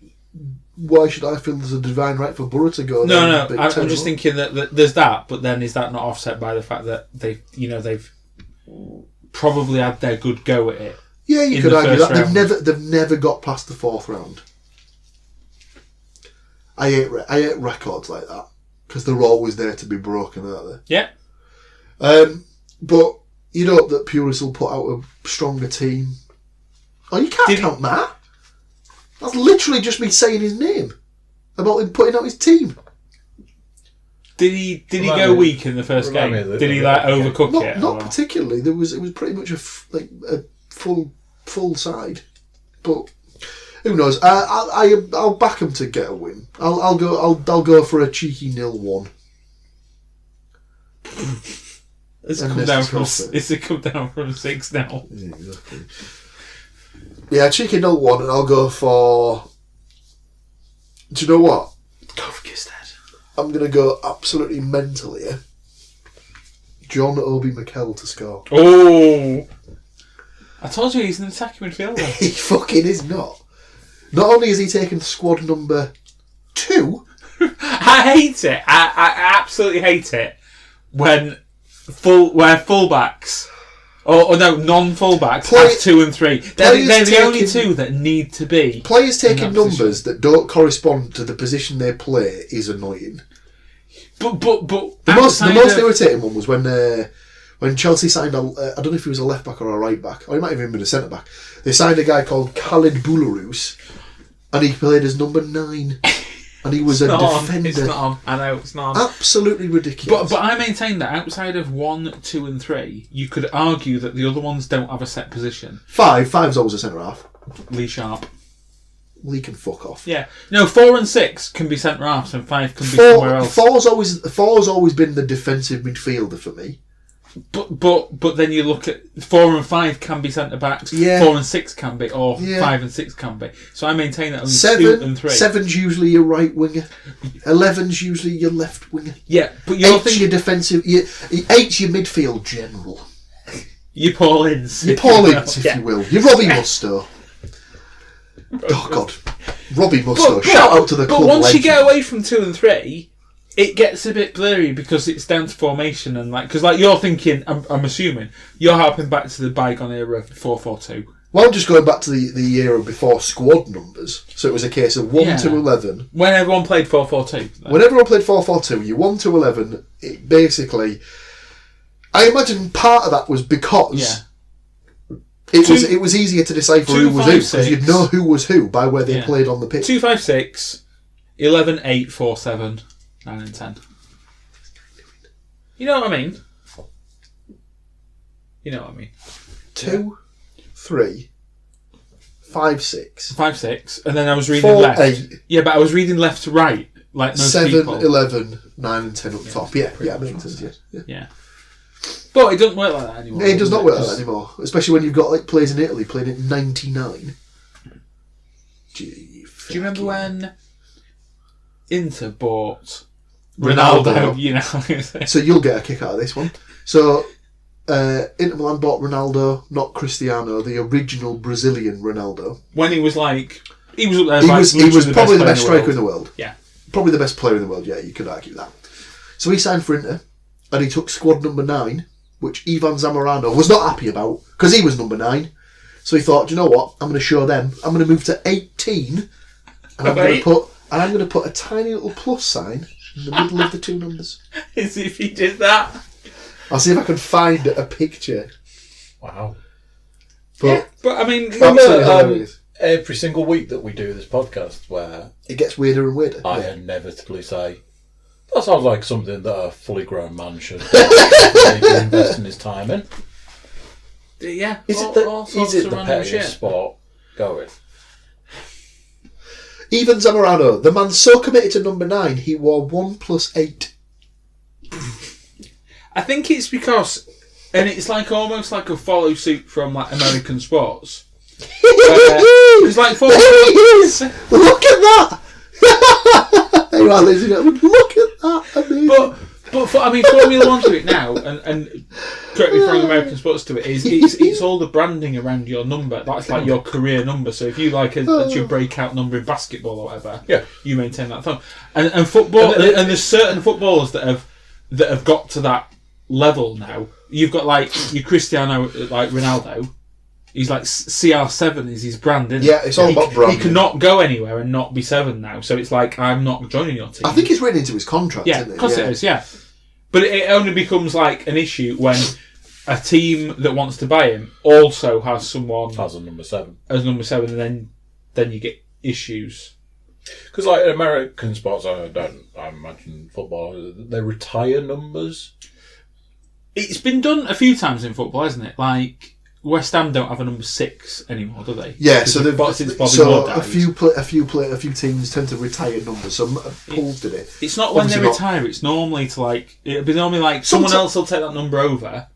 I feel there's a divine right for Borough to go? No. I'm just thinking that there's that, but then is that not offset by the fact that they've probably had their good go at it? Yeah, you could argue that they've never got past the fourth round. I hate records like that because they're always there to be broken, aren't they? Yeah. But you'd hope that Puris will put out a stronger team. Oh, you can't count that. That's literally just me saying his name about him putting out his team. Did he go weak in the first game? Did he overcook it? Not particularly. It was pretty much a full side, but who knows? I'll back him to get a win. I'll go for a cheeky 0-1. It's come down from 6 now. Yeah, exactly. Yeah, cheeky 0-1, and I'll go for... Do you know what? Go for Gistad. I'm going to go absolutely mental here. John Obi Mikel to score. Oh! I told you he's an attacking midfielder. He fucking is not. Not only is he taken squad number 2... I hate it. I absolutely hate it when fullbacks... Oh no, non-fullbacks have 2 and 3. They're the only two that need to be. Players taking numbers that don't correspond to the position they play is annoying. But the most irritating one was when Chelsea signed I don't know if he was a left back or a right back, or he might have even been a centre back. They signed a guy called Khalid Boularus, and he played as number 9, and he was a defender. It's not on. I know it's not on. Absolutely ridiculous. But I maintain that outside of 1, 2, and 3, you could argue that the other ones don't have a set position. 5's always a centre half. Lee Sharp. Lee can fuck off. Yeah. No, 4 and 6 can be centre halves, and 5 can be somewhere else. 4's always been the defensive midfielder for me. But then you look at 4 and 5 can be centre backs. Yeah. 4 and 6 can be, or 5 and 6 can be. So I maintain that only 2 and 3. 7's usually your right winger. 11's usually your left winger. Yeah, but 8's your defensive. 8's your midfield general. Your Paul Ince. Your Paul Ince, if you will. Your Robbie Mustoe. Oh God, Robbie Mustoe. Shout out to the club. But once legend. you get away from 2 and 3. It gets a bit blurry because it's down to formation and because you're thinking, I'm assuming you're harping back to the bygone era of 4-4-2. Well, I'm just going back to the era before squad numbers. So it was a case of 1 to 11. When everyone played 4-4-2. When everyone played 4-4-2, you 1 to 11. It basically, I imagine part of that was because it was easier to decipher who was who because you'd know who was who by where they played on the pitch. 2-5-6, 11, 8, 4, 7. 9 and 10. You know what I mean? 2, 3, 5, 6. 5, 6. And then I was reading 4, left. 8. Yeah, but I was reading left to right. Like most 7, people. 11, 9 and 10 up top. Yeah, makes sense. Yeah. But it doesn't work like that anymore. It does not work like that anymore. Especially when you've got players in Italy playing at 99. Do you remember when Inter bought Ronaldo? So you'll get a kick out of this one. So Inter Milan bought Ronaldo, not Cristiano, the original Brazilian Ronaldo. When he was up there. He was probably the best striker in the world. Yeah, probably the best player in the world. Yeah, you could argue that. So he signed for Inter, and he took squad number 9, which Ivan Zamorano was not happy about because he was number 9. So he thought, you know what? I'm going to show them. I'm going to move to 18, and I'm going to put a tiny little plus sign in the middle of the 2 numbers. As if he did that. I'll see if I can find a picture. Wow. But I mean, remember every single week that we do this podcast where it gets weirder and weirder. I inevitably say, that sounds like something that a fully grown man should be investing his time in. Yeah. Is it the pettiest sport going? Even Zamorano, the man's so committed to number 9, he wore 1 + 8. I think it's because, and it's almost like a follow suit from American sports. It's like there he is! Look at that! Hey, right, ladies and gentlemen, look at that! Amazing. But Formula 1 to it now, and correct me if I'm American sports to it, it's all the branding around your number. That's like your career number. So if you that's your breakout number in basketball or whatever, you maintain that thumb. And football, and there's certain footballers that have got to that level now. You've got your Cristiano, Ronaldo. He's CR7 is his brand, isn't it? Yeah, it's all about branding. He cannot go anywhere and not be 7 now. So it's I'm not joining your team. I think it's written into his contract, isn't it? Of course it is, yeah. But it only becomes an issue when a team that wants to buy him also has someone as a number 7. And then you get issues. Because in American sports, I imagine football, they retire numbers. It's been done a few times in football, hasn't it? West Ham don't have a number 6 anymore, do they? Yeah, so since Bobby Moore died. a few teams tend to retire numbers. So Pools did it. It's not when they retire. It's normally it'll be normally someone else will take that number over,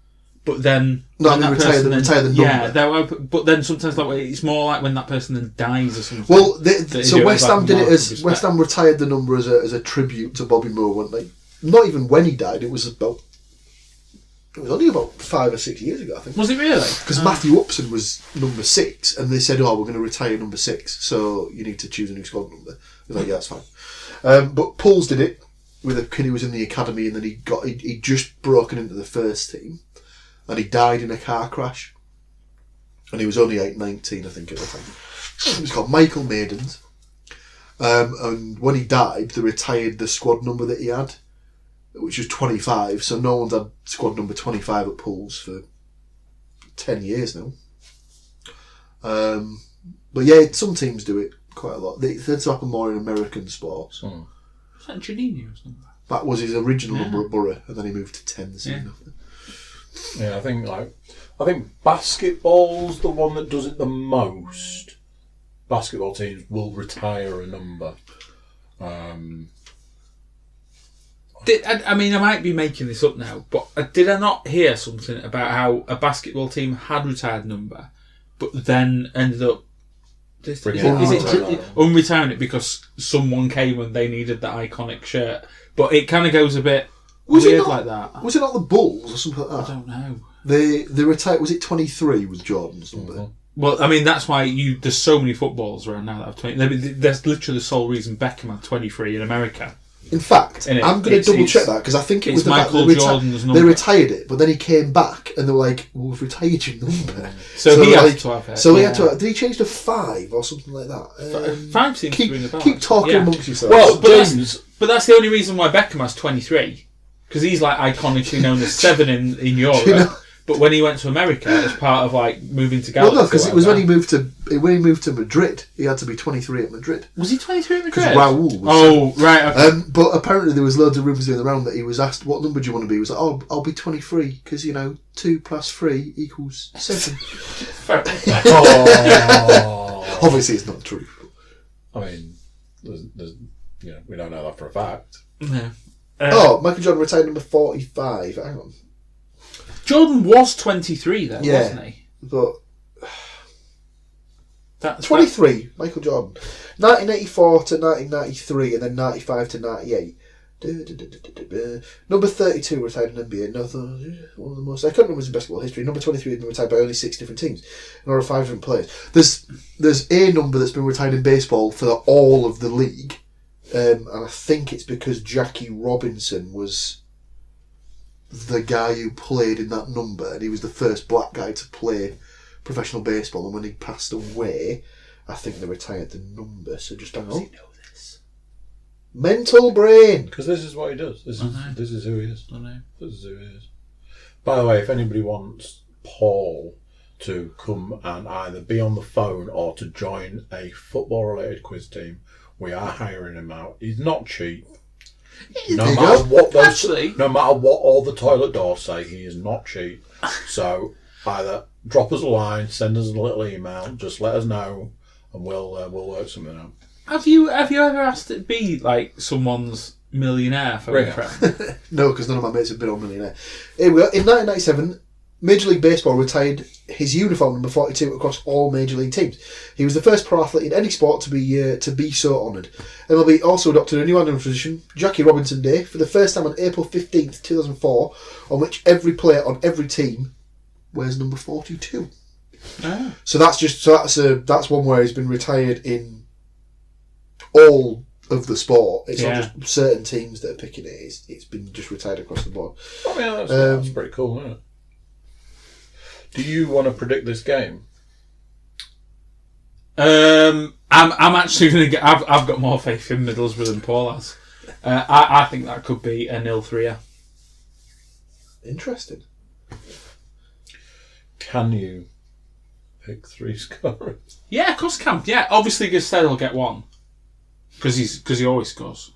but then they retire the number. Yeah, but then sometimes it's more like when that person then dies or something. Well, so West Ham did it as West Ham retired the number as a tribute to Bobby Moore. Weren't they? Not even when he died. It was only about 5 or 6 years ago, I think. Was it really? Because Matthew Upson was number 6, and they said, we're going to retire number 6, so you need to choose a new squad number. I was like, yeah, that's fine. But Pauls did it with a kid who was in the academy, and then he'd just broken into the first team, and he died in a car crash. And he was only 19, I think, at the time. It was called Michael Maidens. And when he died, they retired the squad number that he had. which was 25. So no one's had squad number 25 at pools for 10 years now. But yeah, some teams do it quite a lot. They tend to happen more in American sports. Was that Janino's number? That was his original number at Borough, and then he moved to 10 the season after. Yeah, I think basketball's the one that does it the most. Basketball teams will retire a number. I might be making this up now, but did I not hear something about how a basketball team had retired a number, but then ended up unretiring it because someone came and they needed the iconic shirt? But it kind of goes a bit weird like that. Was it not the Bulls or something like that? I don't know. They retired. Was it 23 with Jordan's number? Mm-hmm. Well, I mean, that's why there's so many footballers around now that have 20. That's literally the sole reason Beckham had 23 in America. In fact, I'm going to double check that because I think it was the Michael fact Jordan's number. They retired it, but then he came back and they were like, "Well, we've retired your number." So he had to have it. So he had to. Did he change to 5 or something like that? 5 seems to ring a bell. Keep talking amongst yourselves. Well, but that's the only reason why Beckham has 23, because he's like iconically known as 7 in Europe. You know? But when he went to America as part of like moving to Galaxy, well, no, because it was when he moved to Madrid. He had to be 23 at Madrid. Was he 23 at Madrid? Because Raúl was. Right. Okay. But apparently there was loads of rumours going around that he was asked, "What number do you want to be?" He was like, "Oh, I'll be 23 because 2 plus 3 equals 7." Obviously, it's not true. I mean, there's we don't know that for a fact. No. Michael Jordan retired number 45. Hang on. Jordan was 23 then, wasn't he? But 23, Michael Jordan. 1984 to 1993 and then 95 to 98. Number 32 retired in NBA. One of the most iconic numbers in basketball history. Number 23 has been retired by only 6 different teams. And there are 5 different players. There's a number that's been retired in baseball for all of the league. And I think it's because Jackie Robinson was the guy who played in that number, and he was the first black guy to play professional baseball, and when he passed away, I think they retired the number. So just hang on. Does he know this? Mental brain! Because this is what he does. This is who he is. I know. This is who he is. By the way, if anybody wants Paul to come and either be on the phone or to join a football-related quiz team, we are hiring him out. He's not cheap. No matter what all the toilet doors say, he is not cheap. So either drop us a line, send us a little email, just let us know, and we'll work something out. Have you ever asked to be like someone's millionaire for a friend? No, because none of my mates have been on Millionaire. Here we are. In 1997, Major League Baseball retired his uniform number 42 across all Major League teams. He was the first pro athlete in any sport to be so honoured. MLB also adopted a new annual tradition, Jackie Robinson Day, for the first time on April 15th, 2004, on which every player on every team wears number 42. Oh. So that's one where he's been retired in all of the sport. It's not just certain teams that are picking it. It's been just retired across the board. I mean, that's pretty cool, isn't it? Do you want to predict this game? I'm actually going to get. I've got more faith in Middlesbrough than Paul has. I think that could be a 0-3. Interesting. Can you pick 3 scorers? Yeah, of course I can. Yeah, obviously Gusted will get 1 because he always scores.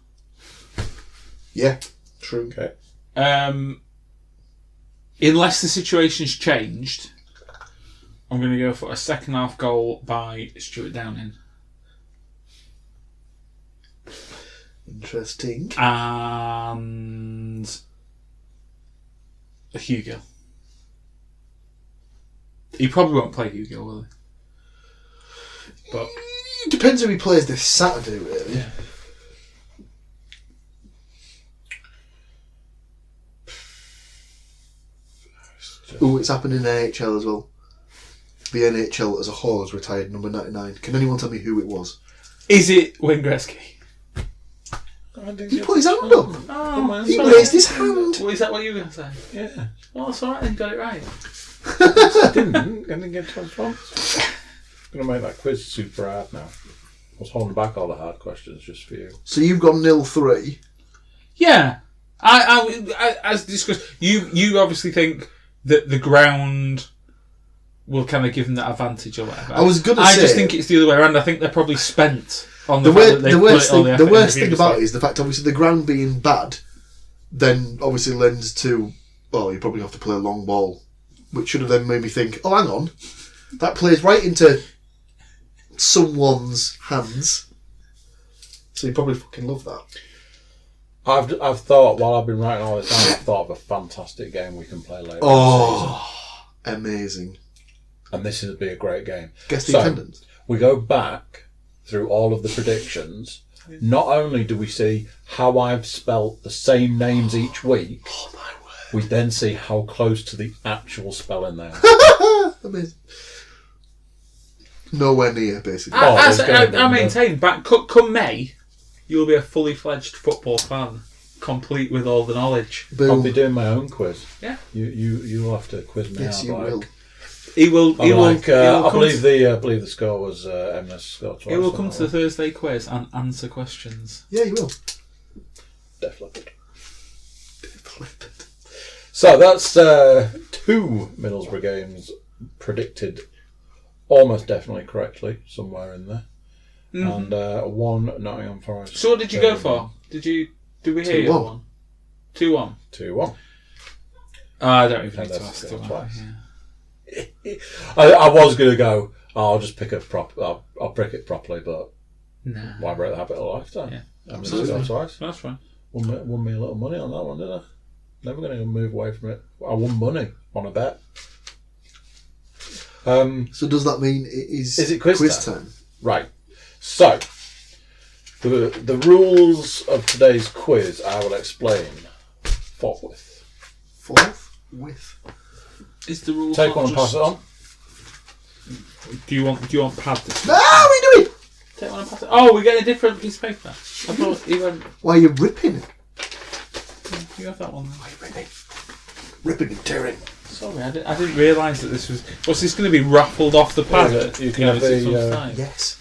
Yeah, true. Okay. Unless the situation's changed, I'm going to go for a second half goal by Stuart Downing. Interesting. And a Hugo. He probably won't play Hugo, will he? But it depends who he plays this Saturday, really. Yeah. Oh, it's happened in the NHL as well. The NHL as a whole has retired number 99. Can anyone tell me who it was? Is it Wayne Gretzky? He put his hand up. Oh, he raised his hand. Well, is that what you were going to say? Yeah. Well, that's alright then, you got it right. I didn't get to wrong. I'm going to make that quiz super hard now. I was holding back all the hard questions just for you. So you've gone 0-3. Yeah. As discussed, you obviously think that the ground will kind of give them that advantage or whatever. I was going to say... I just think it's the other way around. I think they're probably spent on the worst thing about it is the fact, obviously, the ground being bad then obviously lends to, well, you probably have to play a long ball, which should have then made me think, oh, hang on, that plays right into someone's hands. So you probably fucking love that. I've thought, while I've been writing all this down, I've thought of a fantastic game we can play later in the season. Amazing. And this would be a great game. Guess the attendance. We go back through all of the predictions. Not only do we see how I've spelt the same names each week, we then see how close to the actual spelling they are. Amazing. Nowhere near, basically. I maintain, come May, you'll be a fully fledged football fan, complete with all the knowledge. Boom. I'll be doing my own quiz. Yeah. You'll have to quiz me. Yes, you will. He will. I believe the score was Emma's score twice. He will come to the Thursday quiz and answer questions. Yeah, you will. Definitely. So that's 2 Middlesbrough games predicted almost definitely correctly, somewhere in there. Mm-hmm. And 1 Nottingham Forest. So what did you go for? Did we hear you? 2-1. 2-1. 2-1. I don't even need to ask twice. I was going to go, I'll just pick it I'll pick it properly, but why break the habit of a lifetime? Yeah, I'm going to go twice. That's fine. Won me a little money on that one, didn't I? Never going to move away from it. I won money on a bet. So does that mean is it quiz time? Right. So, the rules of today's quiz I will explain forthwith. Forthwith? Is the rules Take one and pass it on. Do you want pad this? No, we do it! Take one and pass it. Oh, we're getting a different piece of paper. I thought you went... Why are you ripping it? You have that one then. Why are you ripping? Ripping and tearing. Sorry, I didn't realise that this was... What's this going to be raffled off the pad? You can have a... Yes.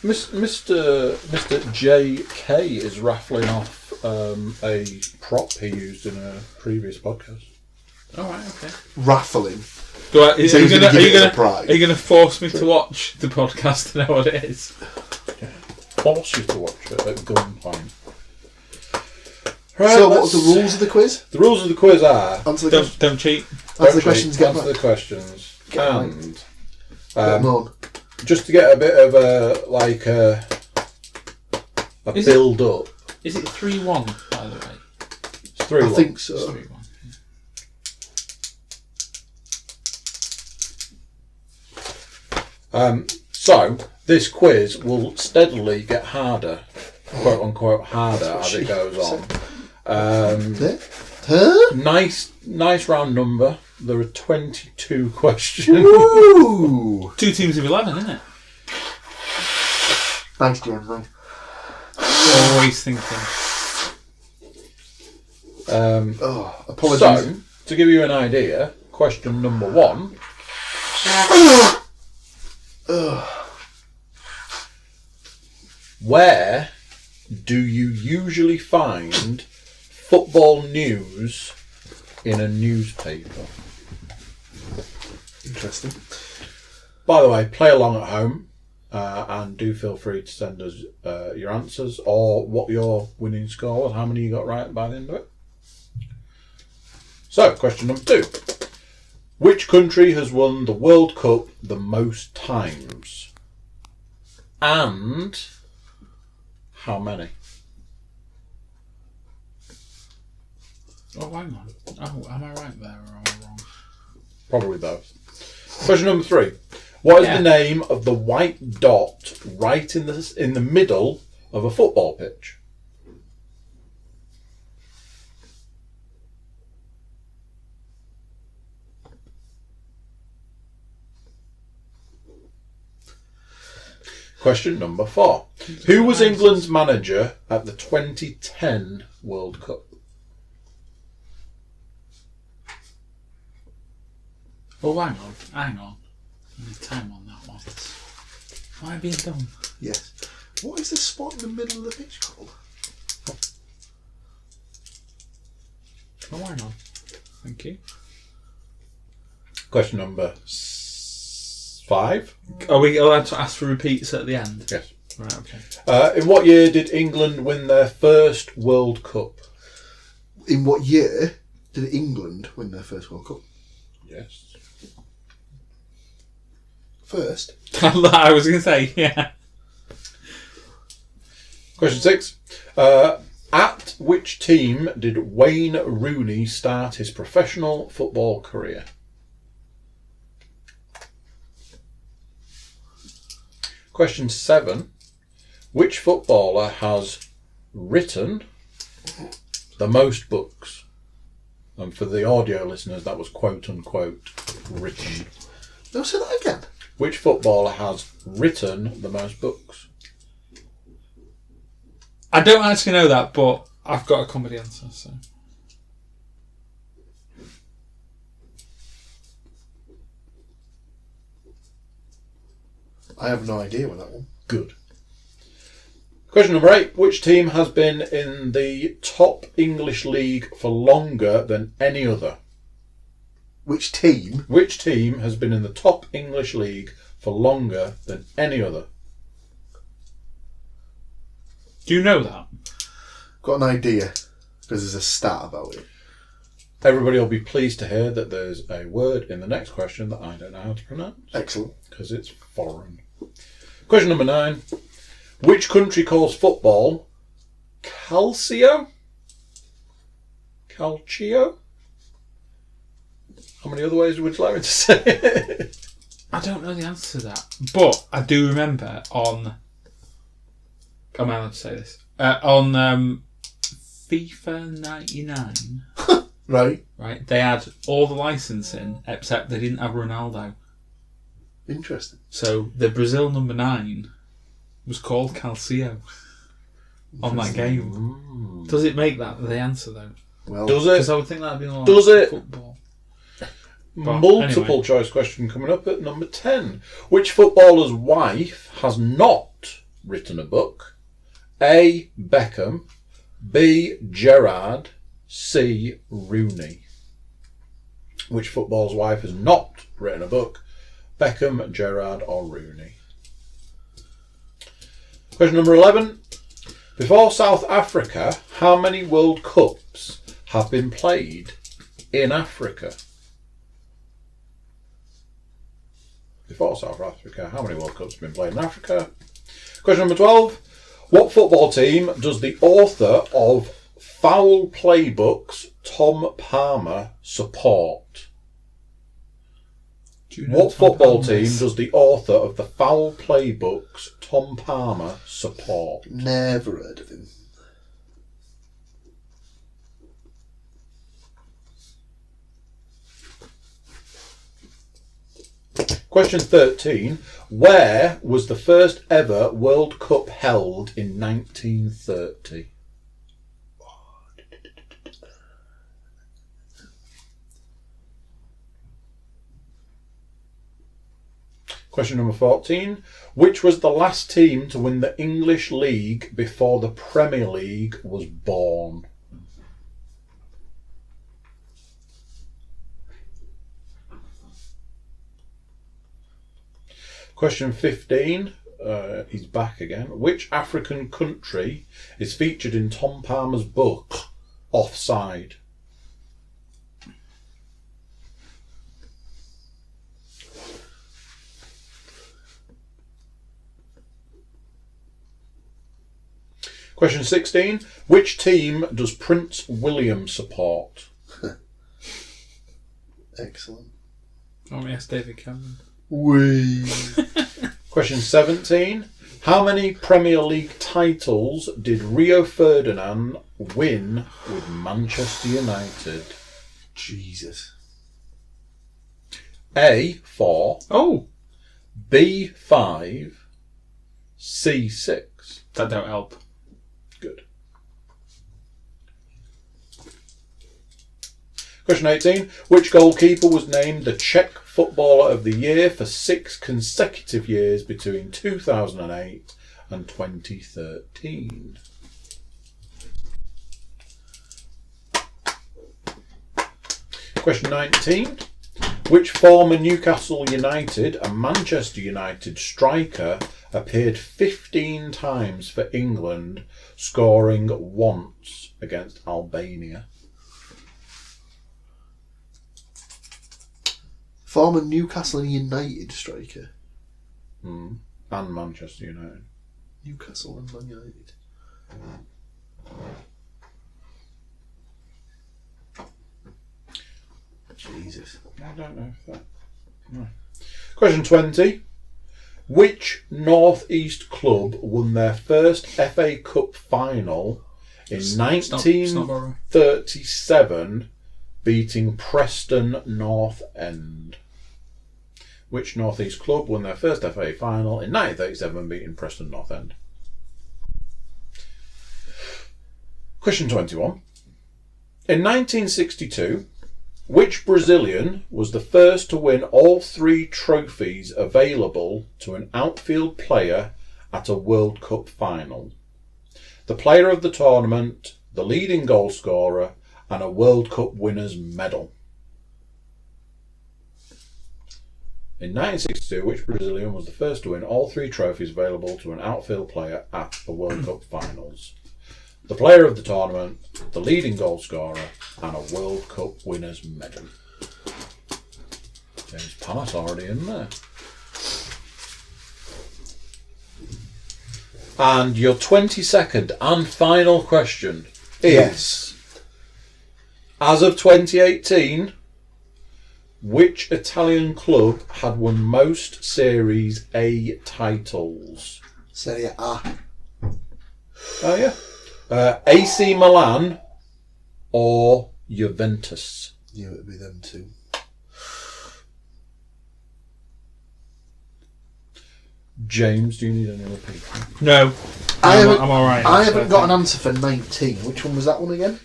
Mr. JK is raffling off a prop he used in a previous podcast. All right, okay. Raffling. Are you going to force me to watch the podcast to know what it is? Force you to watch it at gunpoint. Right, so what are the rules of the quiz? The rules of the quiz are... Don't cheat. Answer the questions, get Answer the questions. And... just to get a bit of a build up. Is it 3-1, by the way? It's 3-1. I think so. It's 3-1. So, this quiz will steadily get harder, quote unquote harder, as it goes on. Nice round number. There are 22 questions. Ooh. 2 teams of 11, isn't it? Thanks, James. Always thinking. Apologies. So, to give you an idea, question number 1. Where do you usually find football news in a newspaper? Interesting. By the way, play along at home and do feel free to send us your answers or what your winning score was, how many you got right by the end of it. So, question number 2. Which country has won the World Cup the most times? And how many? Oh, hang on. Oh, am I right there or am I wrong? Probably both. Question number 3. What is the name of the white dot right in the middle of a football pitch? Question number 4. Who was England's manager at the 2010 World Cup? Oh, hang on. I need time on that one. Am I being dumb? Yes. What is the spot in the middle of the pitch called? Oh, why not? Thank you. Question number 5. Are we allowed to ask for repeats at the end? Yes. Right, okay. In what year did England win their first World Cup? In what year did England win their first World Cup? Yes. First? I was going to say, yeah. Question 6. At which team did Wayne Rooney start his professional football career? Question 7. Which footballer has written the most books? And for the audio listeners, that was quote unquote written. No, say that again. Which footballer has written the most books? I don't actually know that, but I've got a comedy answer, so. I have no idea with that one. Good. Question number 8. Which team has been in the top English league for longer than any other? Which team? Which team has been in the top English league for longer than any other? Do you know that? Got an idea, because there's a stat about it. Everybody will be pleased to hear that there's a word in the next question that I don't know how to pronounce. Excellent. Because it's foreign. Question number 9. Which country calls football calcio? Calcio? How many other ways would you like me to say it? I don't know the answer to that. But I do remember on... Am I allowed to say this? On FIFA 99... Right. Right, they had all the licensing except they didn't have Ronaldo. Interesting. So the Brazil number 9 was called Calcio on that game. Does it make that the answer though? Well, does it? Because I would think that'd be more Does it? Football. Multiple anyway. choice question coming up at number 10. Which footballer's wife has not written a book? A. Beckham, B. Gerrard, C. Rooney. Which footballer's wife has not written a book? Beckham, Gerrard or Rooney? Question number 11. Before South Africa, how many World Cups have been played in Africa? Before South Africa, how many World Cups have been played in Africa? Question number 12. What football team does the author of Foul Playbooks, Tom Palmer, support? What football team does the author of the Foul Playbooks, Tom Palmer, support? Never heard of him. Question 13. Where was the first ever World Cup held in 1930? Question number 14. Which was the last team to win the English League before the Premier League was born? Question 15. He's back again. Which African country is featured in Tom Palmer's book, Offside? Question 16. Which team does Prince William support? Excellent. Oh, yes, David Cameron. Wee. Question 17. How many Premier League titles did Rio Ferdinand win with Manchester United? Jesus. A. 4. Oh! B. 5. C. 6. That don't help. Good. Question 18. Which goalkeeper was named the Czech Footballer of the Year for 6 consecutive years between 2008 and 2013? Question 19. Which former Newcastle United and Manchester United striker appeared 15 times for England, scoring once against Albania? Former Newcastle United striker. And Manchester United. Newcastle and Man United. Jesus. I don't know if that... No. Question 20. Which North East club won their first FA Cup final in 1937, beating Preston North End? Which North East club won their first FA final in 1937, beating Preston North End? Question 21. In 1962, which Brazilian was the first to win all 3 trophies available to an outfield player at a World Cup final? The player of the tournament, the leading goal scorer, and a World Cup winner's medal. In 1962, which Brazilian was the first to win all 3 trophies available to an outfield player at the World Cup finals? The player of the tournament, the leading goal scorer, and a World Cup winner's medal. James Panas already in there. And your 22nd and final question is, as of 2018, which Italian club had won most Series A titles? Serie A. Oh, yeah. AC Milan or Juventus? Yeah, it would be them two. James, do you need any repeat? No. I'm alright. I haven't got an answer for 19. Which one was that one again?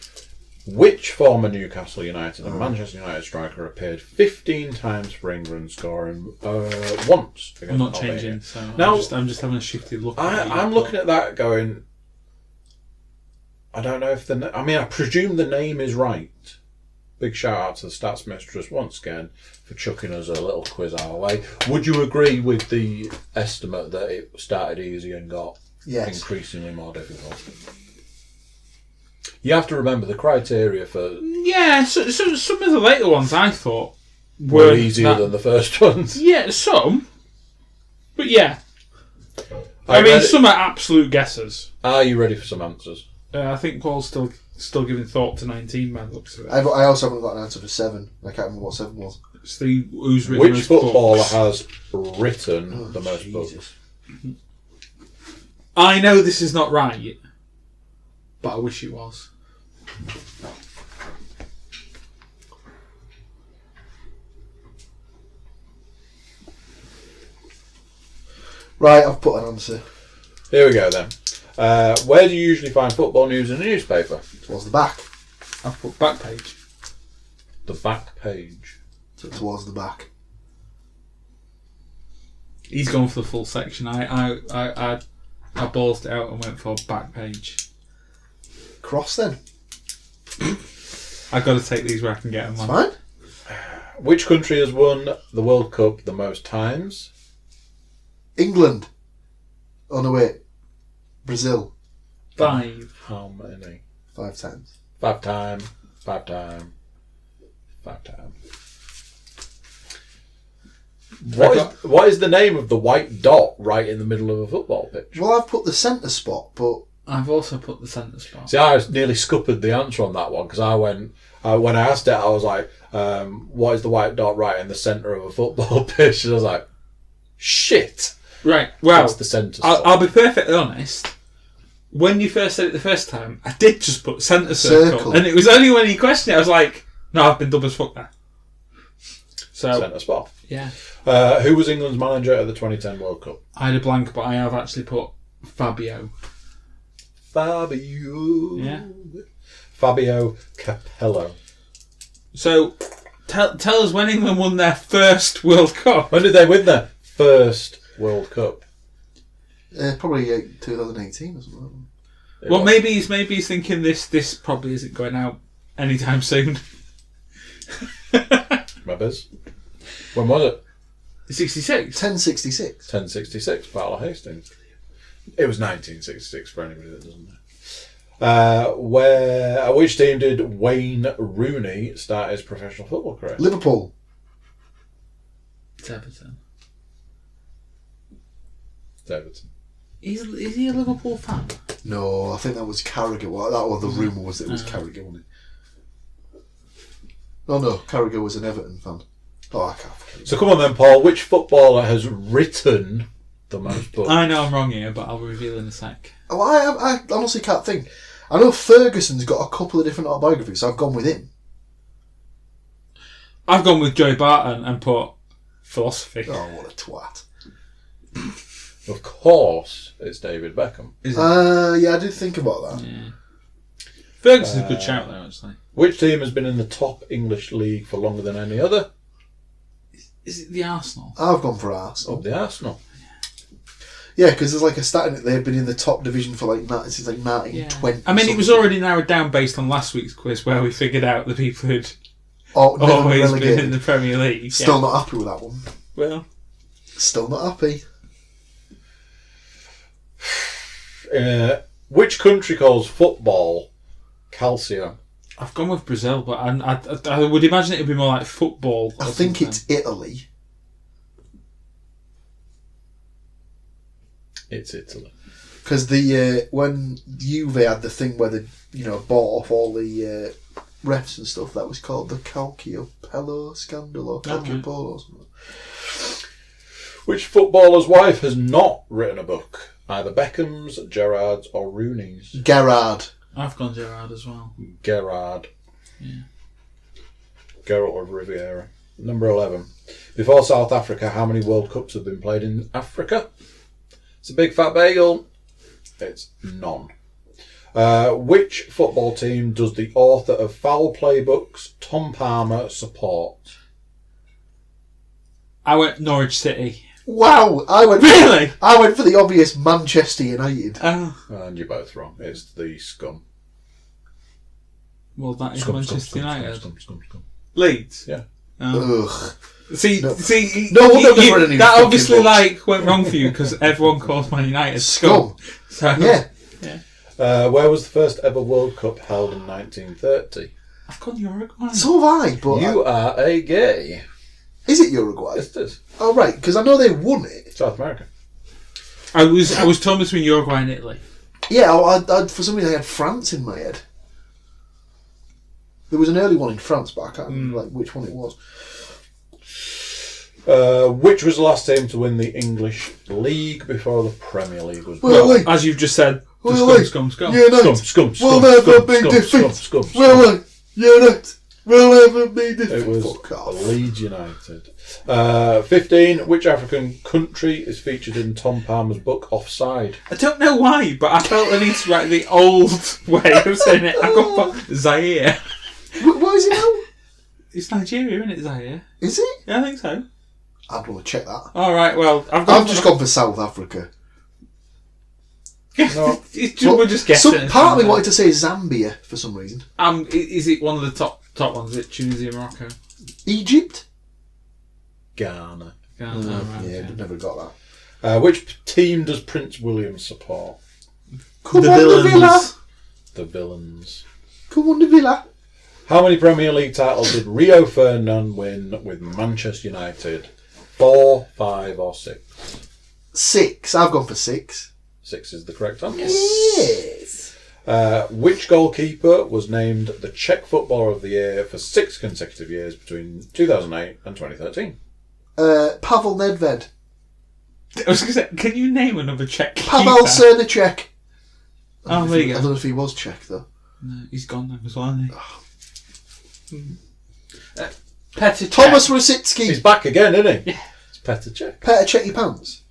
Which former Newcastle United and Manchester United striker appeared 15 times for England, scoring once against I'm not Albania? changing, so now, I'm just having a shifty look. I'm looking at that going, I don't know if I presume the name is right. Big shout out to the Stats Mistress once again for chucking us a little quiz our way. Would you agree with the estimate that it started easy and got increasingly more difficult? You have to remember the criteria for... Yeah, so some of the later ones I thought were easier than the first ones. Yeah, some. But yeah. I mean, some are absolute guesses. Are you ready for some answers? I think Paul's still giving thought to 19 by the looks of it. I also haven't got an answer for 7. I can't remember what 7 was. It's who's written Which footballer has written the most books? I know this is not right, but I wish it was. Right, I've put an answer. Here we go then. Where do you usually find football news in a newspaper? Towards the back. I've put back page. The back page. So towards the back. He's gone for the full section. I ballsed it out and went for back page. Cross then. I've got to take these where I can get them. It's fine. Which country has won the World Cup the most times? England. Oh no, wait. Brazil. 5. How many? 5 times. 5 times. 5 times. 5 times. What is the name of the white dot right in the middle of a football pitch? Well, I've put the centre spot, but... I've also put the centre spot. See, I nearly scuppered the answer on that one because I went... when I asked it, I was like, what is the white dot right in the centre of a football pitch? And I was like, shit. Right, well, that's the centre spot. I'll be perfectly honest. When you first said it the first time, I did just put centre circle. And it was only when you questioned it, I was like, no, I've been dumb as fuck there. So, centre spot. Yeah. Who was England's manager at the 2010 World Cup? I had a blank, but I have actually put Fabio. Yeah. Fabio Capello. So, tell us when England won their first World Cup. When did they win their first World Cup? Probably 2018 or something. Well, maybe he's thinking this probably isn't going out anytime soon. My biz. When was it? 66. 1066. 1066, Battle of Hastings. It was 1966 for anybody that doesn't know. Which team did Wayne Rooney start his professional football career? Liverpool. It's Everton. It's Everton. Is he a Liverpool fan? No, I think that was Carragher. Well, that was the rumour was that it was Carragher, wasn't it? No, Carragher was an Everton fan. Oh, I can't. So come on then, Paul. Which footballer has written the most books? I know I'm wrong here, but I'll reveal in a sec. Oh, I honestly can't think. I know Ferguson's got a couple of different autobiographies, so I've gone with him. I've gone with Joey Barton and put philosophy. Oh, what a twat. Of course, it's David Beckham. Yeah, I did think about that. Yeah. Ferguson's a good shout though, actually. Which team has been in the top English league for longer than any other? Is it the Arsenal? I've gone for Arsenal. Oh, the Arsenal. Yeah, because there's like a stat in it. They've been in the top division for since 1920. I mean, it was already narrowed down based on last week's quiz where we figured out the people who'd never always relegated. been in the Premier League. Still not happy with that one. Well, still not happy. Which country calls football calcio? I've gone with Brazil, but I would imagine it would be more like football. I think it's Italy. It's Italy. Because when Juve had the thing where they bought off all the refs and stuff, that was called the Calciopolo scandal or Calciopolo or something. Which footballer's wife has not written a book? Either Beckham's, Gerrard's, or Rooney's. Gerrard. I've gone Gerrard as well. Gerrard. Yeah. Geralt of Riviera. Number 11. Before South Africa, how many World Cups have been played in Africa? It's a big fat bagel. It's none. Which football team does the author of Foul Play books, Tom Palmer, support? I went Norwich City. Wow, I went for the obvious Manchester United. Oh. And you're both wrong. It's the Scum. Well, that is Scum, Manchester United. Scum. Leeds? Yeah. Ugh. See, No, that obviously went wrong for you because everyone calls Man United Scum. So, yeah. Where was the first ever World Cup held in 1930? I've gone Uruguay. So have I, but You are a gay. Is it Uruguay? Yes, it is. Oh right, because I know they won it. South America. I was torn between Uruguay and Italy. Yeah, I for some reason I had France in my head. There was an early one in France, but I can't remember which one it was. Which was the last team to win the English League before the Premier League was Wait. As you've just said, scum. Yeah, no. Scum. We'll never be defeated. We'll never be defeated. It was Leeds United. 15. Which African country is featured in Tom Palmer's book Offside? I don't know why, but I felt the need to write the old way of saying it. I've got Zaire. What is it now? It's Nigeria, isn't it, Zaire? Is it? Yeah, I think so. I'd want to check that. All right, well, I've just gone for South Africa. No. We're just guessing. Part of me wanted to say Zambia for some reason. Is it one of the top ones? Is it Tunisia, Morocco? Egypt? Ghana. Never got that. Which team does Prince William support? Come on, the Villa. The Villains. Come on, the Villa. How many Premier League titles did Rio Ferdinand win with Manchester United? 4, 5 or 6? 6. I've gone for 6. 6 is the correct answer. Yes. Which goalkeeper was named the Czech Footballer of the Year for 6 consecutive years between 2008 and 2013? Pavel Nedved. I was going to say, can you name another Czech Pavel Cernacek. Oh, there you I go. don't know if he was Czech, though. No, he's gone now as well, isn't he? Petr Cech. Thomas Rosicki. He's back again, isn't he? Yeah. It's Petr Cech. Petr Cech pants.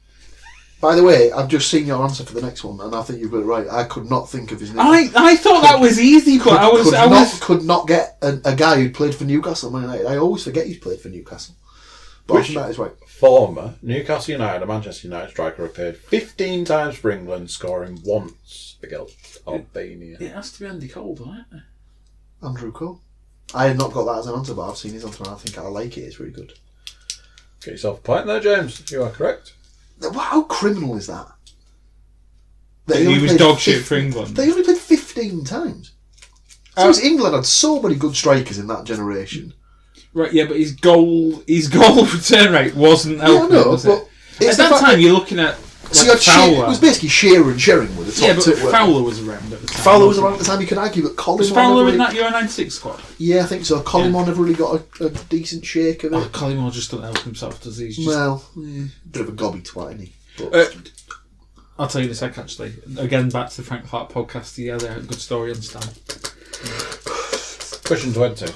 By the way, I've just seen your answer for the next one, and I think you've got it right. I could not think of his name. I thought that was easy, but I could not get a guy who played for Newcastle Man United. I always forget he's played for Newcastle. But Which that is right. Former Newcastle United and Manchester United striker appeared 15 times for England, scoring once against Albania? It has to be Andy Cole, doesn't it? Andrew Cole. I had not got that as an answer, but I've seen his answer and I think I like it. It's really good. Get yourself a point there, James. You are correct. How criminal is that? He was dog shit for England. They only played 15 times. So England had so many good strikers in that generation. Right, yeah, but his goal return rate wasn't helping, was it? At that time, you're looking at Fowler. It was basically Shearer and Sheringham were the top two. Yeah, but Fowler was around at the time. Fowler was around at the time. You could argue that Collymore... Was Fowler in that Euro 96 squad? Yeah, I think so. Collymore never really got a decent shake of it. Collymore just doesn't help himself, does he? Bit of a gobby twat, isn't he? I'll tell you in a sec, actually. Again, back to the Frank Clark podcast. He had a good story on Stan. Question 20.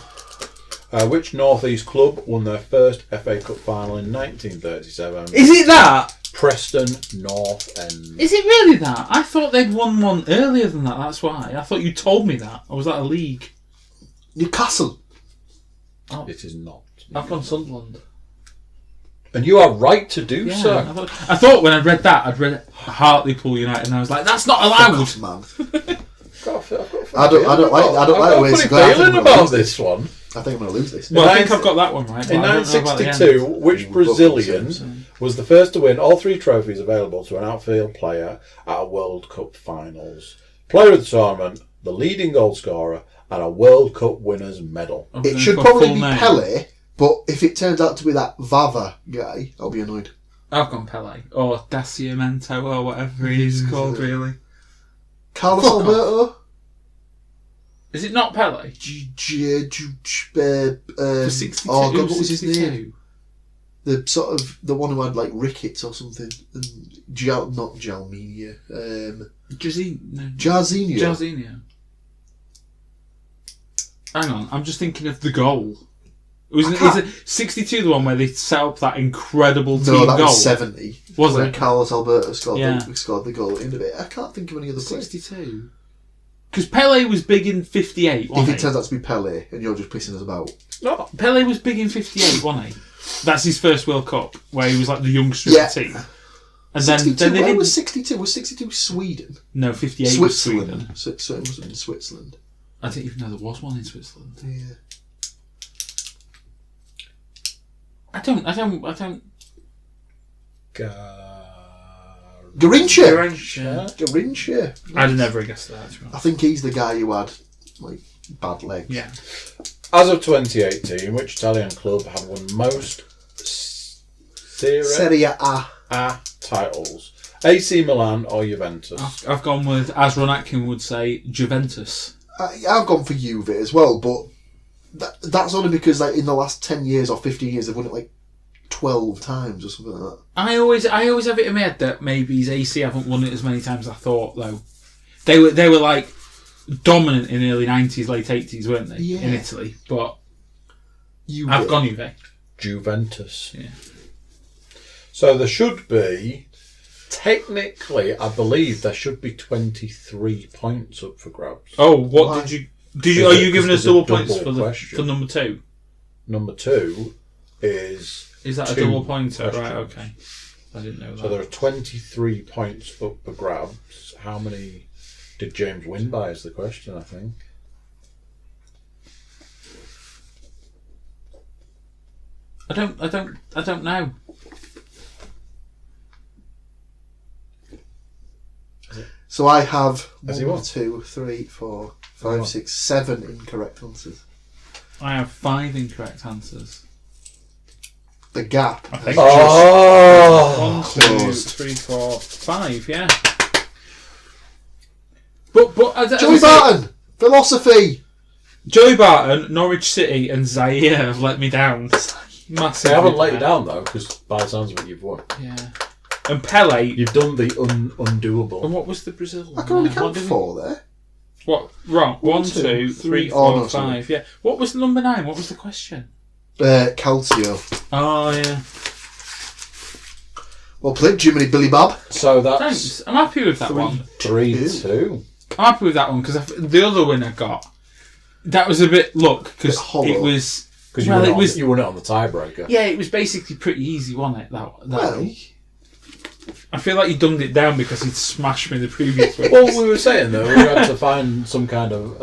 Which North East club won their first FA Cup final in 1937? Is it that? Preston North End. Is it really that? I thought they'd won one earlier than that, that's why. I thought you told me that. Or was that a league? Newcastle. Oh. It is not. I've gone Sunderland. And you are right to do so. I thought when I read that, I'd read Hartlepool United and I was like, that's not allowed. Man. I don't like the way it's feeling about this one. I think I'm going to lose this. Well, I think I've got that one right. In 1962, which Brazilian was the first to win all three trophies available to an outfield player at a World Cup finals? Player of the tournament, the leading goal scorer, and a World Cup winner's medal. It should probably be Pelé, but if it turns out to be that Vava guy, I'll be annoyed. I've gone Pelé. Or Daciamento, or whatever he's called, really. Carlos Alberto? Is it not Pelé? For 62. Oh God, what was his name? The sort of the one who had like rickets or something. And not Jalminia. Jarzinho. Hang on, I'm just thinking of the goal. Is it 62 the one where they set up that incredible team goal? No, that was 70. Was when it? Carlos Alberto scored the goal at the end of it. I can't think of any other players. 62. Because Pelé was big in 58, wasn't he? If it turns out to be Pelé and you're just pissing us about. No, Pelé was big in 58, wasn't he? That's his first World Cup, where he was like the youngster of the team. And then they where was 62? Was 62 Sweden? No, 58 was Sweden. So it wasn't in Switzerland. I didn't even know there was one in Switzerland. Yeah. I don't. Garincha. I'd never guessed that. I think he's the guy who had like bad legs. Yeah. As of 2018, which Italian club have won most Serie A titles? AC Milan or Juventus? I've gone with, as Ron Atkin would say, Juventus. I've gone for Juve as well, but that's only because like in the last 10 years or 15 years they've won it like 12 times or something like that. I always have it in my head that maybe his AC haven't won it as many times as I thought, though. They were like dominant in the early 90s, late 80s, weren't they? Yeah. In Italy, but I've gone Juve. Juventus. Yeah. So there should be, technically, I believe there should be 23 points up for grabs. Oh, what Why? Did you? Are you giving us double points for number 2? Number 2 is that a double pointer? Right, okay. I didn't know that. So there are 23 points up for grabs. How many did James win by is the question, I think. I don't know. So I have 1, 2, 3, 4, 5, 6, 7 incorrect answers. I have 5 incorrect answers. The gap. I think 1, 2, 3, 4, 5. Yeah. But Joey Barton, philosophy. Joey Barton, Norwich City, and Zaire have let me down. Massive. They haven't let you down though, because by the sounds of it, you've won. Yeah. And Pele, you've done the undoable. And what was the Brazil one? I can only count 4 there. What? Wrong. 1, 2, 3, 4, 5. Yeah. What was the number 9? What was the question? Calcio. Oh yeah. Well played, Jiminy Billy Bob. So that's. Thanks. I'm happy with that 3-2. I'm happy with that one because the other win I got, that was a bit because it was. Because you won it on the tiebreaker. Yeah, it was basically pretty easy, wasn't it? That week. I feel like you dumbed it down because he'd smashed me the previous week. Well, we were saying though, we had to find some kind of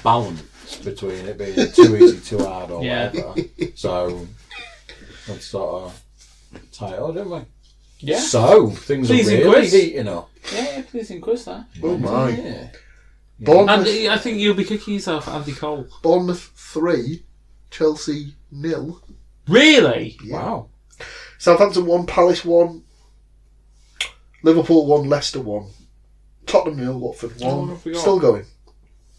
balance between it being too easy, too hard, or whatever. So let's sort of tie it up, didn't we? Yeah. So things are really heating up. Yeah, pleasing quiz that. Oh my! Yeah. Bournemouth, I think you'll be kicking yourself, Andy Cole. Bournemouth 3, Chelsea 0. Really? Yeah. Wow. Southampton 1, Palace 1, Liverpool 1, Leicester 1, Tottenham 0, Watford 1. Still going.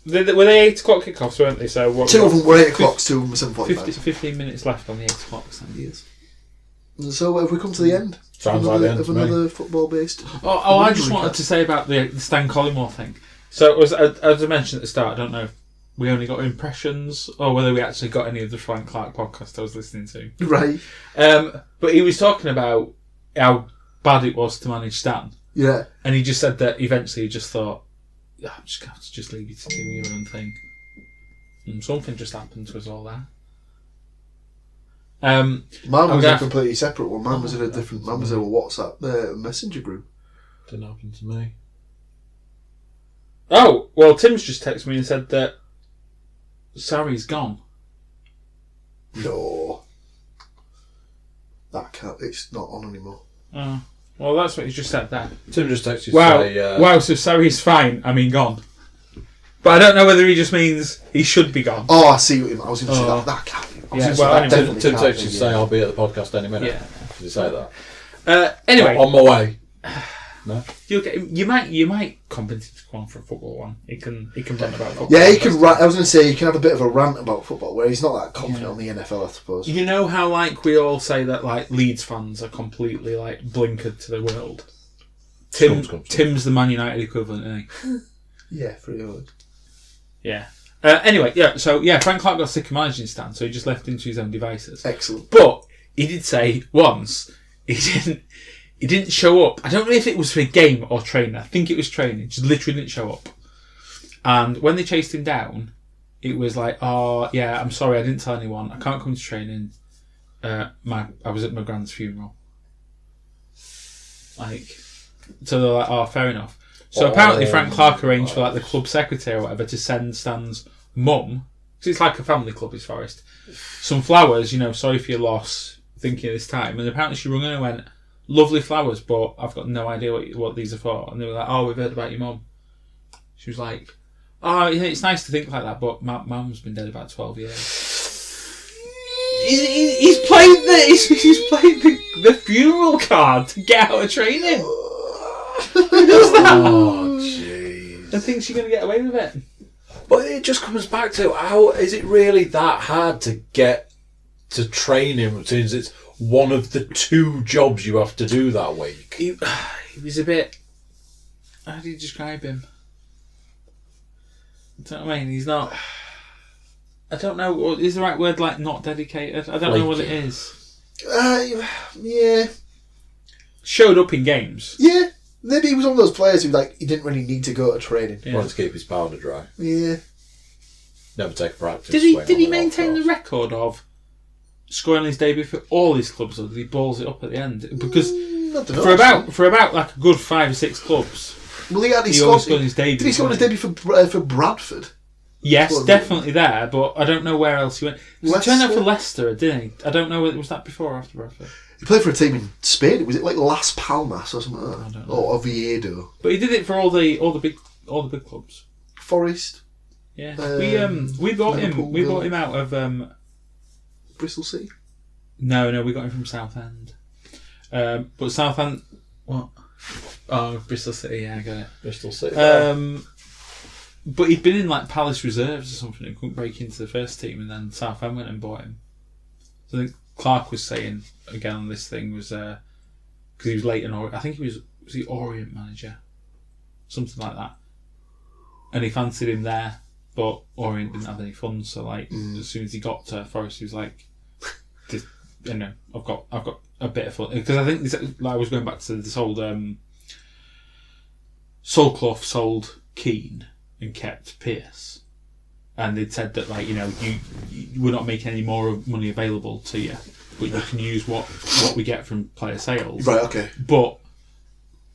Were they 8 o'clock kickoffs, weren't they? So what, 2 of them were 8 o'clock, 2 of them were 7:45. 15 minutes left on the 8 o'clock Sundays. So have we come to the end? Sounds like the end of to me. another football-based. I just wanted to say about the Stan Collymore thing. So as I mentioned at the start, I don't know if we only got impressions or whether we actually got any of the Frank Clark podcast I was listening to. Right. But he was talking about how bad it was to manage Stan. Yeah. And he just said that eventually he just thought, I'm just going to have to just leave you to do your own thing. And something just happened to us all there. Mine was a completely separate one. Mine was in a different. Mine was in a WhatsApp messenger group. Didn't happen to me. Oh, well, Tim's just texted me and said that Sarri's gone. No. That can't. It's not on anymore. Oh. Well, that's what he just said there. Tim just texted you Wow, to say... wow, so Sarri's fine, I mean gone. But I don't know whether he just means he should be gone. Oh, I see what you mean. I was going to say that can't be. Tim texted you to say I'll be at the podcast any minute. Yeah. Did he say that? Anyway. On my way. No? You might convince him to go on for a football one. He can rant about football. Yeah, he can rant. I was going to say he can have a bit of a rant about football where he's not that confident on the NFL, I suppose. You know how like we all say that like Leeds fans are completely like blinkered to the world. Tim's the Man United equivalent, isn't he? Yeah, pretty much. Yeah. Anyway, yeah. So yeah, Frank Clark got sick of managing Stan, so he just left him to his own devices. Excellent. But he did say once he didn't show up. I don't know if it was for a game or training. I think it was training. Just literally didn't show up. And when they chased him down, it was like, oh yeah, I'm sorry, I didn't tell anyone. I can't come to training. I was at my grand's funeral. Like, so they're like, oh, fair enough. So apparently Frank Clark arranged for like the club secretary or whatever to send Stan's mum, because it's like a family club, it's Forest, some flowers, sorry for your loss, thinking of this time. And apparently she rung in and went, lovely flowers, but I've got no idea what these are for. And they were like, oh, we've heard about your mum. She was like, oh, yeah, it's nice to think like that, but my mum's been dead about 12 years. He's played the funeral card to get out of training. Who does that? Oh, jeez. I think she's going to get away with it. But it just comes back to, how is it really that hard to get to training routines? It's one of the 2 jobs you have to do that week. He was a bit... How do you describe him? I don't know what I mean. He's not... I don't know. Is the right word like not dedicated? I don't know what it is. Yeah. Showed up in games. Yeah. Maybe he was one of those players who he didn't really need to go to training. Yeah. Wanted to keep his powder dry. Yeah. Never take a practice. Did he maintain the record of scoring his debut for all his clubs, or did he balls it up at the end? Because I don't know, for about like a good 5 or 6 clubs, well, he scored his debut. Did he score his debut for Bradford? Yes, definitely there, but I don't know where else he went. He turned out for Leicester, didn't he? I don't know whether was that before or after Bradford. He played for a team in Spain. Was it like Las Palmas or something like that? I don't know. Or Oviedo? But he did it for all the big clubs. Forest. Yeah, we bought him. We bought him out of Bristol City. No, we got him from Southend. But Southend, what? Oh, Bristol City. Yeah, I got it. Bristol City. But he'd been in like Palace reserves or something and couldn't break into the first team, and then Southend went and bought him. So I think Clark was saying again on this thing was because he was late in I think he was the Orient manager, something like that, and he fancied him there, but Orient didn't have any funds. So like as soon as he got to Forest, he was like, I've got a bit of fun, because I think this, I was going back to this old Solclough sold Keane and kept Pearce, and they'd said that we're not making any more money available to you, but you can use what we get from player sales. Right. Okay. But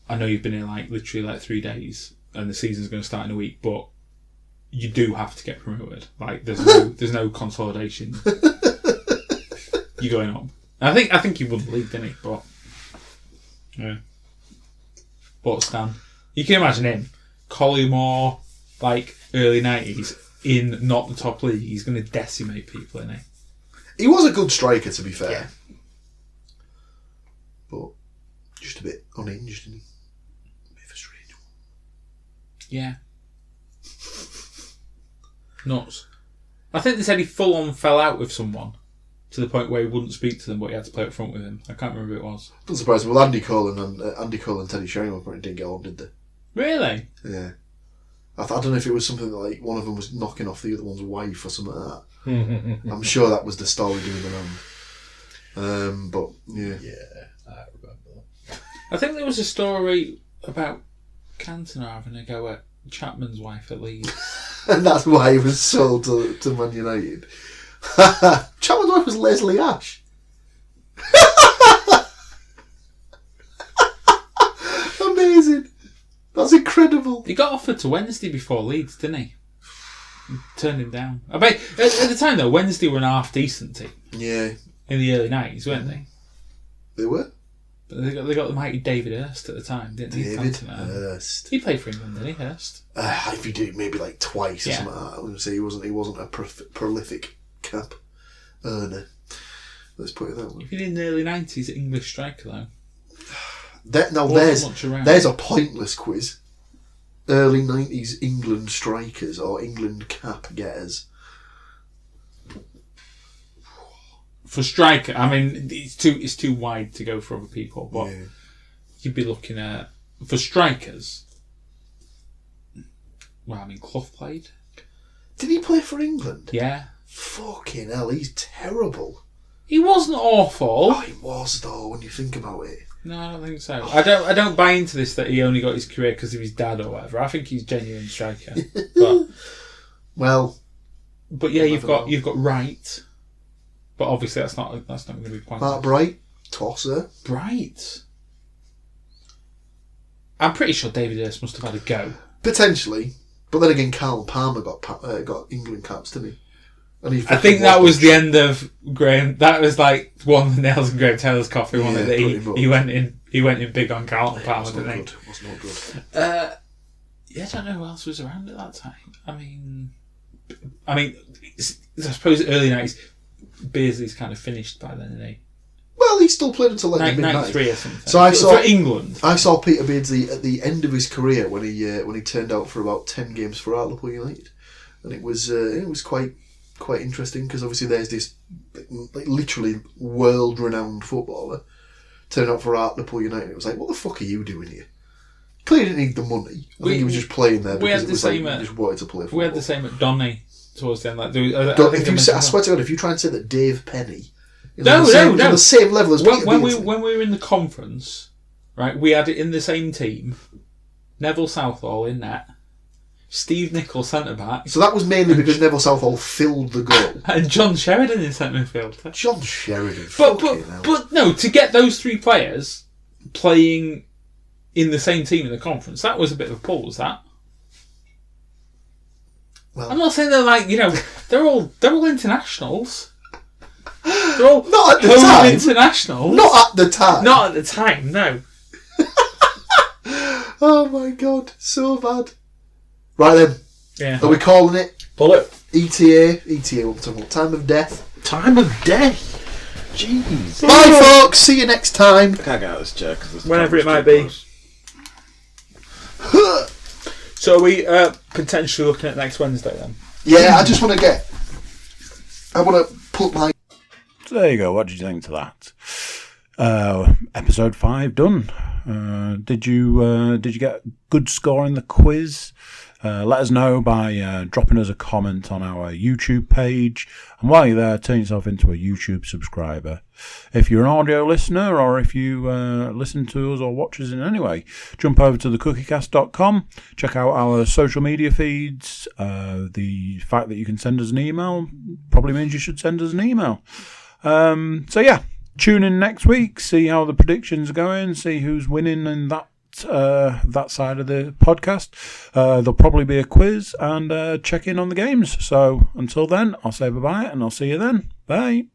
I know you've been here literally 3 days, and the season's going to start in a week. But you do have to get promoted. Like there's no consolidation. You're going up. I think he won the league, didn't he? But yeah. But Stan, you can imagine him, Collymore, like early 90s, in not the top league. He's going to decimate people, isn't he? He was a good striker, to be fair. Yeah. But just a bit unhinged, isn't he? A bit of a strange one. Yeah. Nuts. I think they said he full on fell out with someone to the point where he wouldn't speak to them, but he had to play up front with him. I can't remember who it was. Doesn't surprise me. Well, Andy Cole and Teddy Sheringham apparently didn't get on, did they? Really? Yeah. I don't know if it was something like one of them was knocking off the other one's wife or something like that. I'm sure that was the story doing the round. But yeah. Yeah, I remember that. I think there was a story about Cantona having a go at Chapman's wife at Leeds. And that's why he was sold to Man United. Chapman's wife was Leslie Ash. Amazing. That's incredible. He got offered to Wednesday before Leeds, didn't he? Turned him down. I bet at the time though, Wednesday were an half decent team. Yeah. In the early 90s, weren't they? They were? But they got the mighty David Hurst at the time, didn't he? David Hurst. He played for England, didn't he, Hurst? If he did, maybe like twice or something like that. I was going to say he wasn't a prolific cap earner. Let's put it that way. If you're in the early 90s, English striker though. There's a pointless quiz. Early 90s England strikers or England cap getters. For striker, I mean, it's too wide to go for other people, but you'd be looking at for strikers. Well, I mean, Clough played. Did he play for England? Yeah. Fucking hell, he's terrible. He wasn't awful. Oh, he was though. When you think about it. No, I don't think so. I don't buy into this that he only got his career because of his dad or whatever. I think he's a genuine striker. But yeah, you've got Wright. But obviously that's not going to be pointless. Mark Bright, tosser. Bright. I'm pretty sure David Hurst must have had a go. Potentially, but then again, Carl Palmer got England caps, didn't he? And I think that was the end of Graham. That was like one of the nails in Graham Taylor's coffee. One that he went in big on Carlton Palmer, didn't he? It was not good. Yeah, I don't know who else was around at that time. I mean, I suppose early 90s. Beardsley's kind of finished by then, isn't he? Well, he still played until like the mid-90s. 93 or something. So for England. I saw Peter Beardsley at the end of his career when he turned out for about 10 games for Hartlepool United, and it was quite interesting because obviously there's this like literally world-renowned footballer turned out for Hartlepool United. It was like, what the fuck are you doing here? Clearly didn't need the money. I think he was just playing there because it was like he just wanted to play football. We had the same at Donny towards the end. Like, I swear to God, if you try and say that Dave Penny is on the same level as Peter Beardsley. When we were in the conference, right, we had it in the same team. Neville Southall in net, Steve Nicholl centre back. So that was mainly because Neville Southall filled the goal. And John Sheridan in centre midfield. John Sheridan. But no, to get those three players playing in the same team in the conference, that was a bit of a pull, was that? Well, I'm not saying they're like, they're all internationals. They're all not at the time. Internationals. Not at the time. Not at the time, no. Oh my God, so bad. Right then. Yeah. Are we calling it? Pull it. ETA, what talking about? Time of death. Time of death. Jeez. Bye, folks. See you next time. I can't get out of this chair because whenever it might be. So are we potentially looking at next Wednesday then? Yeah, I want to put my... So there you go. What did you think to that? Episode 5 done. Did you get a good score in the quiz? Let us know by dropping us a comment on our YouTube page. And while you're there, turn yourself into a YouTube subscriber. If you're an audio listener or if you listen to us or watch us in any way, jump over to thecookiecast.com. Check out our social media feeds. The fact that you can send us an email probably means you should send us an email. So yeah, tune in next week, see how the predictions are going, see who's winning in that that side of the podcast. There'll probably be a quiz and check in on the games. So until then, I'll say bye-bye and I'll see you then. Bye.